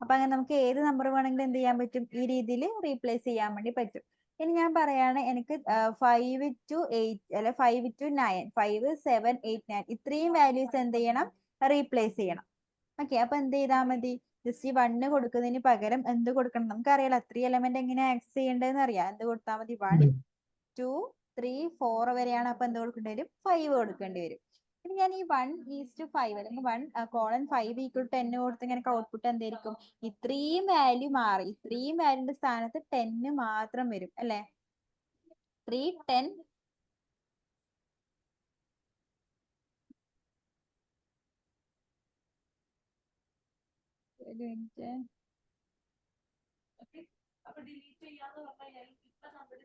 അപ്പൊ അങ്ങനെ നമുക്ക് ഏത് നമ്പർ വേണമെങ്കിലും എന്ത് ചെയ്യാൻ പറ്റും? ഈ രീതിയിൽ റീപ്ലേസ് ചെയ്യാൻ വേണ്ടി പറ്റും. ഇനി ഞാൻ പറയാണ്, എനിക്ക് 5 to 8 അല്ലെ 5 to 9, 5, 7, 8, 9 ഇത്രയും വാല്യൂസ് എന്ത് ചെയ്യണം? റീപ്ലേസ് ചെയ്യണം. ഓക്കെ, അപ്പൊ എന്ത് ചെയ്താൽ മതി? ജസ്റ്റ് ഈ 1 കൊടുക്കുന്നതിന് പകരം എന്ത് കൊടുക്കണം? നമുക്കറിയാലോ 3 എലമെന്റ് എങ്ങനെ ആക്സസ് ചെയ്യേണ്ടതെന്ന് അറിയാം. എന്ത് കൊടുത്താൽ മതി? 1, 2, 3, 4 വരെയാണ്. അപ്പൊ എന്ത് കൊടുക്കേണ്ടി വരും? 5 കൊടുക്കേണ്ടി വരും. ഇനി ഞാൻ ഈ 1:5 അല്ലെങ്കിൽ 1:5 = 10 കൊടുത്ത് ഇങ്ങനെ ഔട്ട്പുട്ട് എന്തായിരിക്കും? ഇത്രയും വാല്യൂ മാറി, ഇത്രയും വാല്യൂന്റെ സ്ഥാനത്ത് 10 മാത്രം വരും അല്ലെ? 3, 10. അപ്പൊ ഡിലീറ്റ് ചെയ്യാന്ന് പറഞ്ഞാൽ ഇപ്പൊ നമ്മുടെ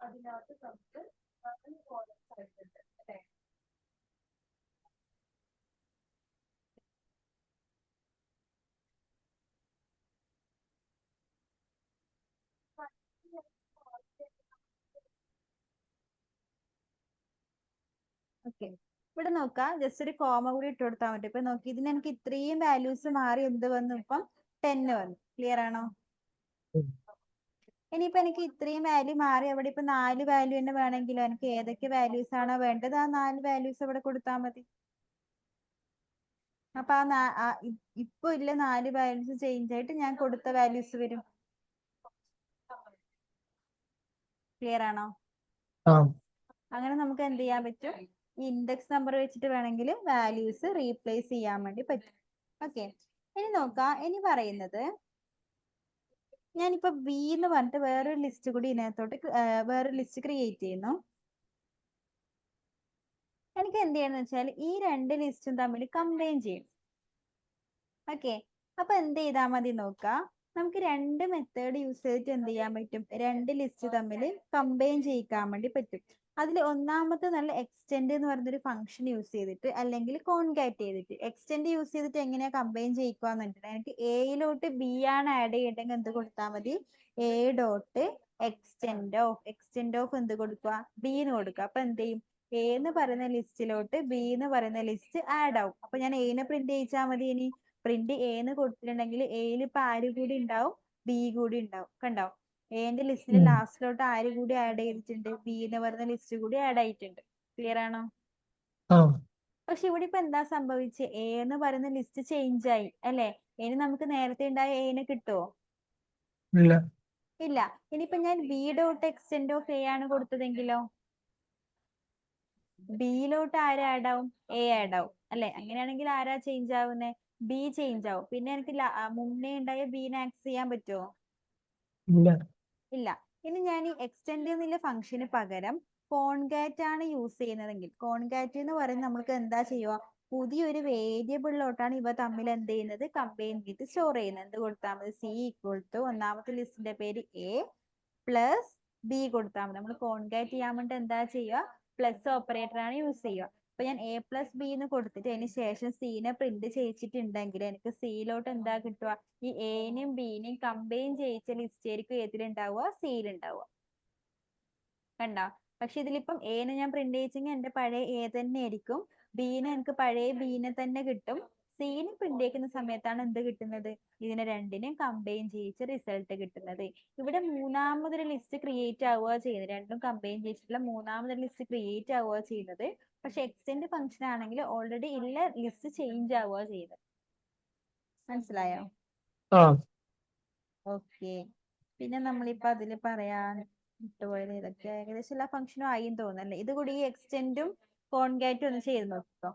അതിനകത്ത് നമുക്ക് 4 കോളംസ് ആയിട്ടുണ്ട് അല്ലെ? ഓക്കെ, ഇവിടെ നോക്കാം, ജസ്റ്റ് ഒരു കോമ കൂടി ഇട്ട് കൊടുത്താൽ മതി. ഇപ്പൊ നോക്കി, ഇതിന് എനിക്ക് ഇത്രയും വാല്യൂസ് മാറി എന്ത് വന്നു? ഇപ്പം 10 വന്നു. ക്ലിയർ ആണോ? ഇനിയിപ്പോ എനിക്ക് ഇത്രയും വാല്യൂ മാറി അവിടെ ഇപ്പൊ 4 വാല്യൂ തന്നെ വേണമെങ്കിലോ, എനിക്ക് ഏതൊക്കെ വാല്യൂസ് ആണോ വേണ്ടത് ആ 4 വാല്യൂസ് അവിടെ കൊടുത്താൽ മതി. അപ്പൊ ഇപ്പൊ ഇല്ല 4 വാല്യൂസ് ചേഞ്ച് ആയിട്ട് ഞാൻ കൊടുത്ത വാല്യൂസ് വരും. ക്ലിയർ ആണോ? അങ്ങനെ നമുക്ക് എന്ത് ചെയ്യാൻ പറ്റും? ഈ ഇൻഡെക്സ് നമ്പർ വെച്ചിട്ട് വേണമെങ്കിൽ വാല്യൂസ് റീപ്ലേസ് ചെയ്യാൻ വേണ്ടി പറ്റും. ഓക്കെ, ഇനി നോക്കാം. ഇനി പറയുന്നത്, ഞാനിപ്പോ ബി എന്ന് പറഞ്ഞിട്ട് വേറൊരു ലിസ്റ്റ് കൂടി ഇതിനകത്തോട്ട് വേറൊരു ലിസ്റ്റ് ക്രിയേറ്റ് ചെയ്യുന്നു. എനിക്ക് എന്ത് ചെയ്യണമെന്ന് വെച്ചാൽ ഈ 2 ലിസ്റ്റും തമ്മിൽ കമ്പൈൻ ചെയ്യും. ഓക്കെ, അപ്പൊ എന്ത് ചെയ്താൽ മതി നോക്കാം. നമുക്ക് 2 മെത്തേഡ് യൂസ് ചെയ്തിട്ട് എന്ത് ചെയ്യാൻ പറ്റും? 2 ലിസ്റ്റ് തമ്മിൽ കമ്പൈൻ ചെയ്യിക്കാൻ വേണ്ടി പറ്റും. അതിൽ ഒന്നാമത്തെ നല്ല എക്സ്റ്റെൻഡ് എന്ന് പറഞ്ഞൊരു ഫംഗ്ഷൻ യൂസ് ചെയ്തിട്ട്, അല്ലെങ്കിൽ കോൺകാറ്റ് ചെയ്തിട്ട്. എക്സ്റ്റെൻഡ് യൂസ് ചെയ്തിട്ട് എങ്ങനെയാ കമ്പൈൻ ചെയ്യിക്കാന്ന് പറഞ്ഞിട്ട്, എനിക്ക് എയിലോട്ട് ബി ആണ് ആഡ് ചെയ്തിട്ടെങ്കിൽ എന്ത് കൊടുത്താൽ മതി? എ ഡോട്ട് എക്സ്റ്റെൻഡ് ഓഫ് എന്ത് കൊടുക്കുക? ബി എന്ന് കൊടുക്കുക. അപ്പൊ എന്ത് ചെയ്യും? എ എന്ന് പറയുന്ന ലിസ്റ്റിലോട്ട് ബി എന്ന് പറയുന്ന ലിസ്റ്റ് ആഡ് ആവും. അപ്പൊ ഞാൻ എനെ പ്രിന്റ് ചെയ്യിച്ചാൽ മതി. ഇനി പ്രിന്റ് എ എന്ന് കൊടുത്തിട്ടുണ്ടെങ്കിൽ എയിൽ ഇപ്പൊ ആര് കൂടി ഉണ്ടാവും? ബി കൂടി ഉണ്ടാവും. കണ്ടോ? എന്റെ ലിസ്റ്റിൽ ലാസ്റ്റിലോട്ട് ആര് കൂടി ആഡ് ചെയ്തിട്ടുണ്ട്? ബി എന്ന് പറയുന്ന ലിസ്റ്റ് കൂടി ആഡ് ആയിട്ടുണ്ട്. ക്ലിയർ ആണോ? പക്ഷെ ഇവിടെ ഇപ്പൊ എന്താ സംഭവിച്ചത്? എ എന്ന് പറയുന്ന ലിസ്റ്റ് ചേഞ്ച് ആയി അല്ലെ? ഇനി നമുക്ക് നേരത്തെ ഉണ്ടായ എനെ കിട്ടുമോ? ഇല്ല. ഇനിയിപ്പോ ഞാൻ B dot extend of A ആണ് കൊടുത്തതെങ്കിലോ? ബിയിലോട്ട് ആര് ആഡ് ആവും? എ ആഡ് ആവും അല്ലെ? അങ്ങനെയാണെങ്കിൽ ആരാ ചേഞ്ച് ആവുന്നേ? ബി ചേഞ്ച് ആവും. പിന്നെ എനിക്ക് മുന്നേ ഉണ്ടായ ബീനെ ആക്സസ് ചെയ്യാൻ പറ്റുമോ? ഇല്ല. ഇനി ഞാൻ ഈ എക്സ്റ്റെൻഡ് എന്നുള്ള ഫംഗ്ഷന് പകരം കോൺകാറ്റ് ആണ് യൂസ് ചെയ്യുന്നതെങ്കിൽ, കോൺകാറ്റ് എന്ന് പറയുന്നത് നമുക്ക് എന്താ ചെയ്യുക? പുതിയൊരു വേരിയബിളിലോട്ടാണ് ഇവ തമ്മിൽ എന്ത് ചെയ്യുന്നത്? കമ്പൈൻ ചെയ്ത് സ്റ്റോർ ചെയ്യുന്നത്. എന്ത് കൊടുത്താൽ മതി? സി ഈക്വൽ ടു ഒന്നാമത്തെ ലിസ്റ്റിന്റെ പേര് എ പ്ലസ് ബി കൊടുത്താൽ മതി. നമ്മൾ കോൺകാറ്റ് ചെയ്യാൻ വേണ്ടി എന്താ ചെയ്യുക? പ്ലസ് ഓപ്പറേറ്റർ ആണ് യൂസ് ചെയ്യുക. അപ്പൊ ഞാൻ എ പ്ലസ് ബി എന്ന് കൊടുത്തിട്ട് അതിന് ശേഷം സീനെ പ്രിന്റ് ചെയ്യിച്ചിട്ടുണ്ടെങ്കിൽ എനിക്ക് സിയിലോട്ട് എന്താ കിട്ടുക? ഈ എനെയും ബിനെയും കമ്പൈൻ ചെയ്യിച്ച ലിസ്റ്റ് ആയിരിക്കും ഏതിലുണ്ടാവുക? സിയിലുണ്ടാവുക. കണ്ടോ? പക്ഷെ ഇതിലിപ്പം എനെ ഞാൻ പ്രിന്റ് ചെയ്യിച്ചെങ്കിൽ എന്റെ പഴയ എ തന്നെ ആയിരിക്കും. ബിനെ എനിക്ക് പഴയ ബിനെ തന്നെ കിട്ടും. സീനെ പ്രിന്റ് ചെയ്യിക്കുന്ന സമയത്താണ് എന്ത് കിട്ടുന്നത്? ഇതിനെ രണ്ടിനെയും കമ്പൈൻ ചെയ്യിച്ച് റിസൾട്ട് കിട്ടുന്നത്. ഇവിടെ മൂന്നാമതൊരു ലിസ്റ്റ് ക്രിയേറ്റ് ആവുക ചെയ്യുന്നത്. രണ്ടും കമ്പൈൻ ചെയ്തിട്ടുള്ള മൂന്നാമതൊരു ലിസ്റ്റ് ക്രിയേറ്റ് ആവുക ചെയ്യുന്നത്. പക്ഷെ എക്സ്റ്റെൻഡ് ഫംഗ്ഷൻ ആണെങ്കിൽ ഓൾറെഡി ഉള്ള ലിസ്റ്റ് ചേഞ്ച് ആവുക ചെയ്യുന്നത്. മനസ്സിലായോ? ഓക്കെ. പിന്നെ നമ്മളിപ്പോ അതില് പറയാൻ വിട്ടുപോയത് ഇതൊക്കെ ഏകദേശം എല്ലാ ഫംഗ്ഷനും ആയി തോന്നുന്നല്ലേ. ഇത് കൂടി ഈ എക്സ്റ്റെൻഡും കോൺകാറ്റും ഒന്ന് ചെയ്ത് നോക്കിക്കോ.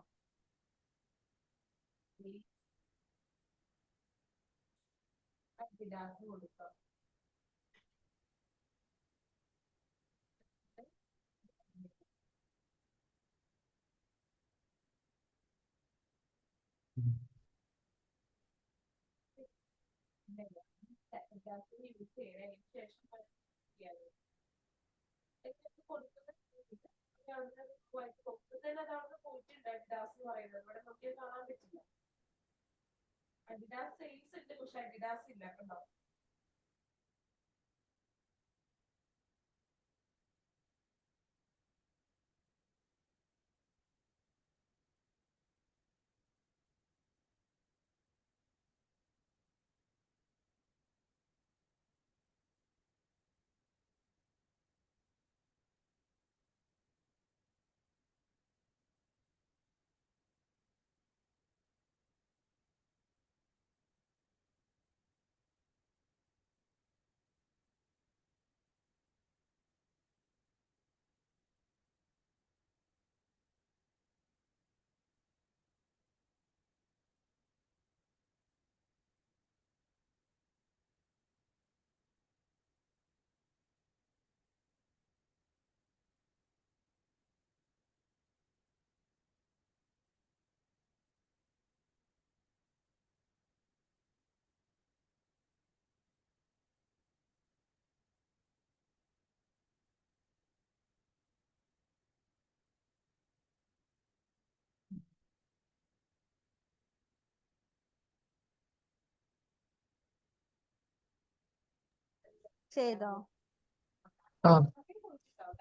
ചെയ്തോ?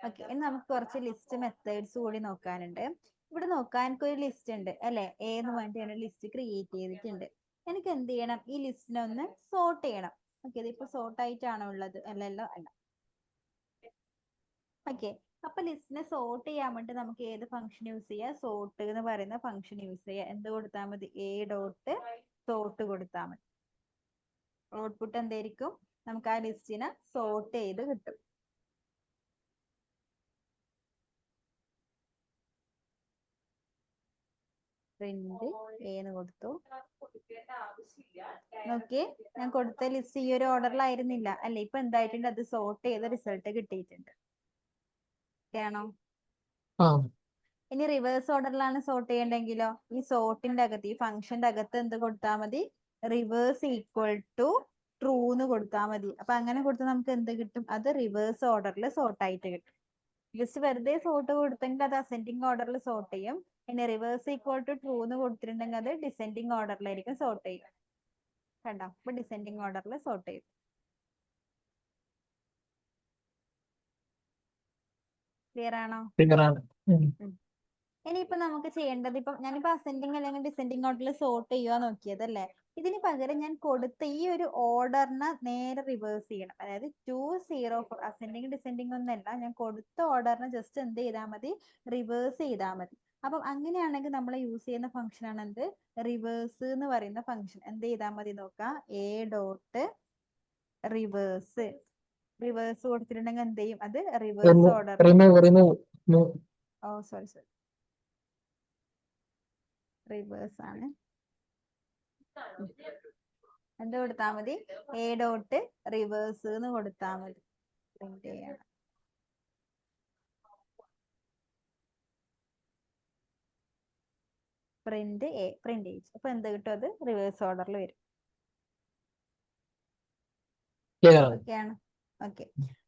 ഓക്കെ. ഇനി നമുക്ക് കുറച്ച് ലിസ്റ്റ് മെത്തേഡ്സ് കൂടി നോക്കാനുണ്ട്. ഇവിടെ നോക്കാൻ എനിക്ക് ഒരു ലിസ്റ്റ് ഉണ്ട് അല്ലെ? എ എന്ന് വേണ്ടിയാണ് ലിസ്റ്റ് ക്രിയേറ്റ് ചെയ്തിട്ടുണ്ട്. എനിക്ക് എന്ത് ചെയ്യണം? ഈ ലിസ്റ്റിനെ ഒന്ന് സോർട്ട് ചെയ്യണം. ഓക്കെ. ഇതിപ്പോ സോർട്ട് ആയിട്ടാണോ ഉള്ളത്? അല്ലല്ലോ? അല്ല. ഓക്കെ. അപ്പൊ ലിസ്റ്റിനെ സോർട്ട് ചെയ്യാൻ വേണ്ടി നമുക്ക് ഏത് ഫംഗ്ഷൻ യൂസ് ചെയ്യാം? സോർട്ട് എന്ന് പറയുന്ന ഫംഗ്ഷൻ യൂസ് ചെയ്യാം. എന്ത് കൊടുത്താൽ മതി? എ ഡോട്ട് സോർട്ട് കൊടുത്താൽ മതി. ഔട്ട്പുട്ട് എന്തായിരിക്കും? നമുക്ക് ആ ലിസ്റ്റിനെ സോർട്ട് ചെയ്ത് കിട്ടും. പ്രിന്റ് എന്ന് കൊടുത്തു. നോക്കി, ഞാൻ കൊടുത്ത ലിസ്റ്റ് ഈ ഒരു ഓർഡറിലായിരുന്നില്ല അല്ലെ? ഇപ്പൊ എന്തായിട്ടുണ്ട്? അത് സോർട്ട് ചെയ്ത റിസൾട്ട് കിട്ടിയിട്ടുണ്ട്. ആണോ? ഇനി റിവേഴ്സ് ഓർഡറിലാണ് സോർട്ട് ചെയ്യണ്ടെങ്കിലോ? ഈ സോർട്ടിന്റെ അകത്ത്, ഈ ഫംഗ്ഷന്റെ അകത്ത് എന്ത് കൊടുത്താൽ മതി? റിവേഴ്സ് ഈക്വൽ ടു ട്രൂ എന്ന് കൊടുത്താൽ മതി. അപ്പൊ അങ്ങനെ കൊടുത്താൽ നമുക്ക് എന്ത് കിട്ടും? അത് റിവേഴ്സ് ഓർഡറിൽ സോർട്ട് ആയിട്ട് കിട്ടും. ജസ്റ്റ് വെറുതെ സോർട്ട് കൊടുത്തെങ്കിൽ അത് അസെൻഡിങ് ഓർഡറിൽ സോർട്ട് ചെയ്യും. ഇനി റിവേഴ്സ് ഈക്വൽ ടു ട്രൂ എന്ന് കൊടുത്തിട്ടുണ്ടെങ്കിൽ അത് ഡിസെൻഡിങ് ഓർഡറിലായിരിക്കും സോർട്ട് ചെയ്യും. കണ്ടോ? അപ്പൊ ഡിസെൻഡിങ് ഓർഡറിൽ സോർട്ട് ചെയ്യും. ക്ലിയർ ആണോ? ക്ലിയർ ആണ്. ഇനിയിപ്പോ നമുക്ക് ചെയ്യേണ്ടത്, ഇപ്പം ഞാനിപ്പോ അസെൻഡിങ് അല്ലെങ്കിൽ ഡിസെൻഡിങ് ഓർഡറിൽ സോർട്ട് ചെയ്യുക നോക്കിയതല്ലേ. ഇതിന് പകരം ഞാൻ കൊടുത്ത ഈ ഒരു ഓർഡറിനെ നേരെ റിവേഴ്സ് ചെയ്യണം. അതായത് 2 0 4 അസെൻഡിങ് ഡിസെൻഡിങ് ഒന്നല്ല, ഞാൻ കൊടുത്ത ഓർഡറിനെ ജസ്റ്റ് എന്ത് ചെയ്താൽ മതി, റിവേഴ്സ് ചെയ്താൽ മതി. അപ്പം അങ്ങനെയാണെങ്കിൽ നമ്മൾ യൂസ് ചെയ്യുന്ന ഫംഗ്ഷൻ ആണ് എന്ത്, റിവേഴ്സ് എന്ന് പറയുന്ന ഫംഗ്ഷൻ. എന്ത് ചെയ്താൽ മതി നോക്കാം, എ ഡോട്ട് റിവേഴ്സ്. റിവേഴ്സ് കൊടുത്തിട്ടുണ്ടെങ്കിൽ എന്ത് ചെയ്യും, അത് റിവേഴ്സ് ഓർഡർ. ഓ സോറി റിവേഴ്സ് ആണ്. എന്ത് കൊടുത്താൽ മതി, എ ഡോട്ട് റിവേഴ്സ് എന്ന് കൊടുത്താൽ മതി. പ്രിന്റ് ചെയ്യണം. പ്രിന്റ് എ, പ്രിന്റ് ചെയ്യിച്ചു. അപ്പൊ എന്ത് കിട്ടും, അത് റിവേഴ്സ് ഓർഡറിൽ വരും. ഓക്കെയാണ്. ഓക്കെ.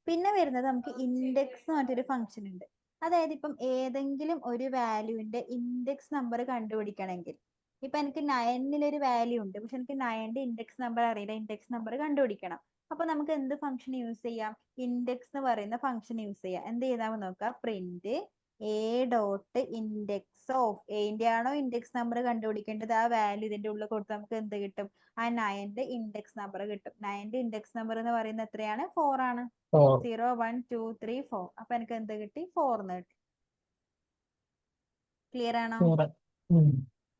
പിന്നെ വരുന്നത് നമുക്ക് ഇൻഡെക്സ് എന്ന് പറഞ്ഞൊരു ഫംഗ്ഷൻ ഉണ്ട്. അതായത് ഇപ്പം ഏതെങ്കിലും ഒരു വാല്യൂവിന്റെ ഇൻഡെക്സ് നമ്പർ കണ്ടുപിടിക്കണമെങ്കിൽ, ഇപ്പൊ എനിക്ക് 9 ഒരു വാല്യൂ ഉണ്ട്, പക്ഷെ എനിക്ക് 9ന്റെ ഇൻഡെക്സ് നമ്പർ അറിയില്ല, ഇൻഡെക്സ് നമ്പർ കണ്ടുപിടിക്കണം. അപ്പൊ നമുക്ക് എന്ത് ഫംഗ്ഷൻ യൂസ് ചെയ്യാം, ഇൻഡെക്സ് എന്ന് പറയുന്ന ഫംഗ്ഷൻ യൂസ് ചെയ്യാം. എന്ത് ചെയ്താൽ നോക്കാം, print A dot index of, എന്റെ ആണോ ഇൻഡെക്സ് നമ്പർ കണ്ടുപിടിക്കേണ്ടത്, ആ വാല്യൂ ഇതിന്റെ ഉള്ളിൽ കൊടുത്ത് നമുക്ക് എന്ത് കിട്ടും, ആ 9ന്റെ ഇൻഡെക്സ് നമ്പർ കിട്ടും. 9ന്റെ ഇൻഡെക്സ് നമ്പർ എന്ന് പറയുന്നത് എത്രയാണ്, 4 ആണ്. 0 1 2 3 4. അപ്പൊ എനിക്ക് എന്ത് കിട്ടി, 4 എന്ന് കിട്ടി. ക്ലിയർ ആണോ?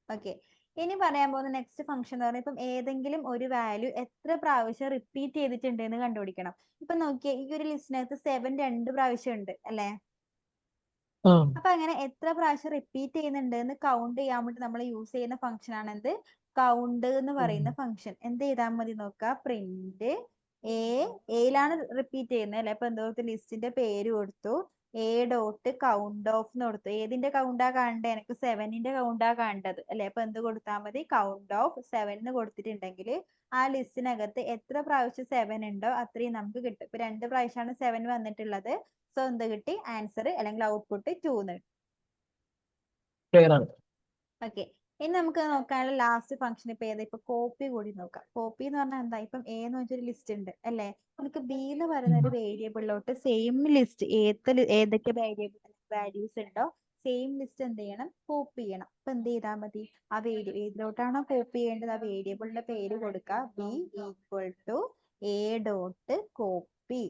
ഓക്കെ. ഇനി പറയാൻ പോകുന്ന നെക്സ്റ്റ് ഫംഗ്ഷൻ എന്ന് പറഞ്ഞാൽ, ഇപ്പം ഏതെങ്കിലും ഒരു വാല്യൂ എത്ര പ്രാവശ്യം റിപ്പീറ്റ് ചെയ്തിട്ടുണ്ട് എന്ന് കണ്ടുപിടിക്കണം. ഇപ്പൊ നോക്കിയേ, ഈ ഒരു ലിസ്റ്റിനകത്ത് 7 2 പ്രാവശ്യം ഉണ്ട് അല്ലെ. അപ്പൊ അങ്ങനെ എത്ര പ്രാവശ്യം റിപ്പീറ്റ് ചെയ്യുന്നുണ്ട് എന്ന് കൗണ്ട് ചെയ്യാൻ വേണ്ടി നമ്മൾ യൂസ് ചെയ്യുന്ന ഫംഗ്ഷൻ ആണ് എന്ത്, കൗണ്ട് എന്ന് പറയുന്ന ഫംഗ്ഷൻ. എന്ത് ചെയ്താൽ മതി നോക്കാം, പ്രിന്റ് എയിലാണ് റിപ്പീറ്റ് ചെയ്യുന്നത് അല്ലെ. അപ്പൊ എന്തോ ലിസ്റ്റിന്റെ പേര് കൊടുത്തു, എ ഡോട്ട് കൗണ്ട് ഓഫ് എന്ന് കൊടുത്തു. ഏതിന്റെ കൗണ്ടാ കാണേണ്ടത്, എനിക്ക് 7ന്റെ കൗണ്ടാ കാണേണ്ടത് അല്ലെ. അപ്പൊ എന്ത് കൊടുത്താൽ മതി, കൗണ്ട് ഓഫ് 7 എന്ന് കൊടുത്തിട്ടുണ്ടെങ്കിൽ ആ ലിസ്റ്റിനകത്ത് എത്ര പ്രാവശ്യം 7 ഉണ്ടോ അത്രയും നമുക്ക് കിട്ടും. ഇപ്പൊ 2 പ്രാവശ്യമാണ് 7 വന്നിട്ടുള്ളത്. സോ എന്ത് കിട്ടി, ആൻസർ അല്ലെങ്കിൽ ഔട്ട്പുട്ട് 2 എന്ന് കിട്ടും. ഓക്കെ. ഇനി നമുക്ക് നോക്കാനുള്ള ലാസ്റ്റ് ഫംഗ്ഷൻ ഇപ്പൊ ഏതാ, ഇപ്പൊ കോപ്പി കൂടി നോക്കാം. കോപ്പി എന്ന് പറഞ്ഞാൽ എന്താ, ഇപ്പം എ എന്ന് വെച്ചൊരു ലിസ്റ്റ് ഉണ്ട് അല്ലെ. നമുക്ക് ബി എന്ന് പറയുന്ന ഒരു വേരിയബിളിലോട്ട് സെയിം ലിസ്റ്റ് ഏതൊക്കെ വാല്യൂസ് ഉണ്ടോ സെയിം ലിസ്റ്റ് എന്ത് ചെയ്യണം, കോപ്പി ചെയ്യണം. അപ്പൊ എന്ത് ചെയ്താൽ മതി, ആ ഏതിലോട്ടാണോ കോപ്പി ചെയ്യേണ്ടത് ആ വേരിയബിളിന്റെ പേര് കൊടുക്കുക, B equal to A dot copy.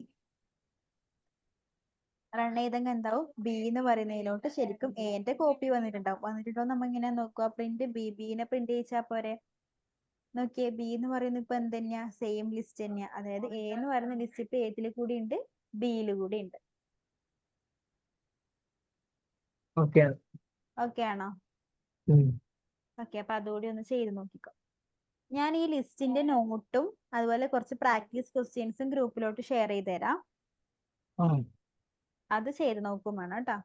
Run ചെയ്തെങ്കിൽ എന്താവും, ബി എന്ന് പറയുന്നതിലോട്ട് ശരിക്കും എന്റെ കോപ്പി വന്നിട്ടുണ്ടാവും. വന്നിട്ടുണ്ടോ നമ്മ ഇങ്ങനെ നോക്കുക, പ്രിന്റ് ബിനെ പ്രിന്റ് ചെയ്യിച്ചാ പോരെ. നോക്കിയേ, ബി എന്ന് പറയുന്നത് ഇപ്പൊ എന്ത് തന്നെയാ, സെയിം ലിസ്റ്റ് തന്നെയാ. അതായത് എ എന്ന് പറയുന്ന ലിസ്റ്റ് ഇപ്പൊ ഏതിൽ കൂടി ഉണ്ട്, ബിയിൽ കൂടി ഉണ്ട്. ഓക്കെ ആണോ? ഓക്കെ. അപ്പൊ അതുകൂടി ഒന്ന് ചെയ്ത് നോക്കിക്കോ. ഞാൻ ഈ ലിസ്റ്റിന്റെ നോട്ടും അതുപോലെ കുറച്ച് പ്രാക്ടീസ് ക്വസ്റ്റ്യൻസും ഗ്രൂപ്പിലോട്ട് ഷെയർ ചെയ്ത് തരാം. അത് ചെയ്ത് നോക്കും വേണം കേട്ടോ.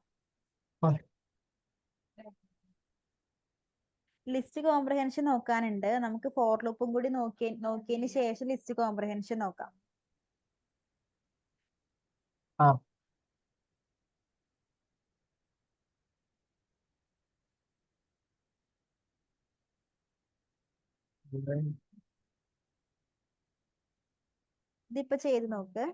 ലിസ്റ്റ് കോംപ്രഹെൻഷൻ നോക്കാനുണ്ട്. നമുക്ക് ഫോർ ലൂപ്പും കൂടി നോക്കിയതിന് ശേഷം ലിസ്റ്റ് കോംപ്രഹെൻഷൻ നോക്കാം. ഇതിപ്പോ ചെയ്ത് നോക്ക്.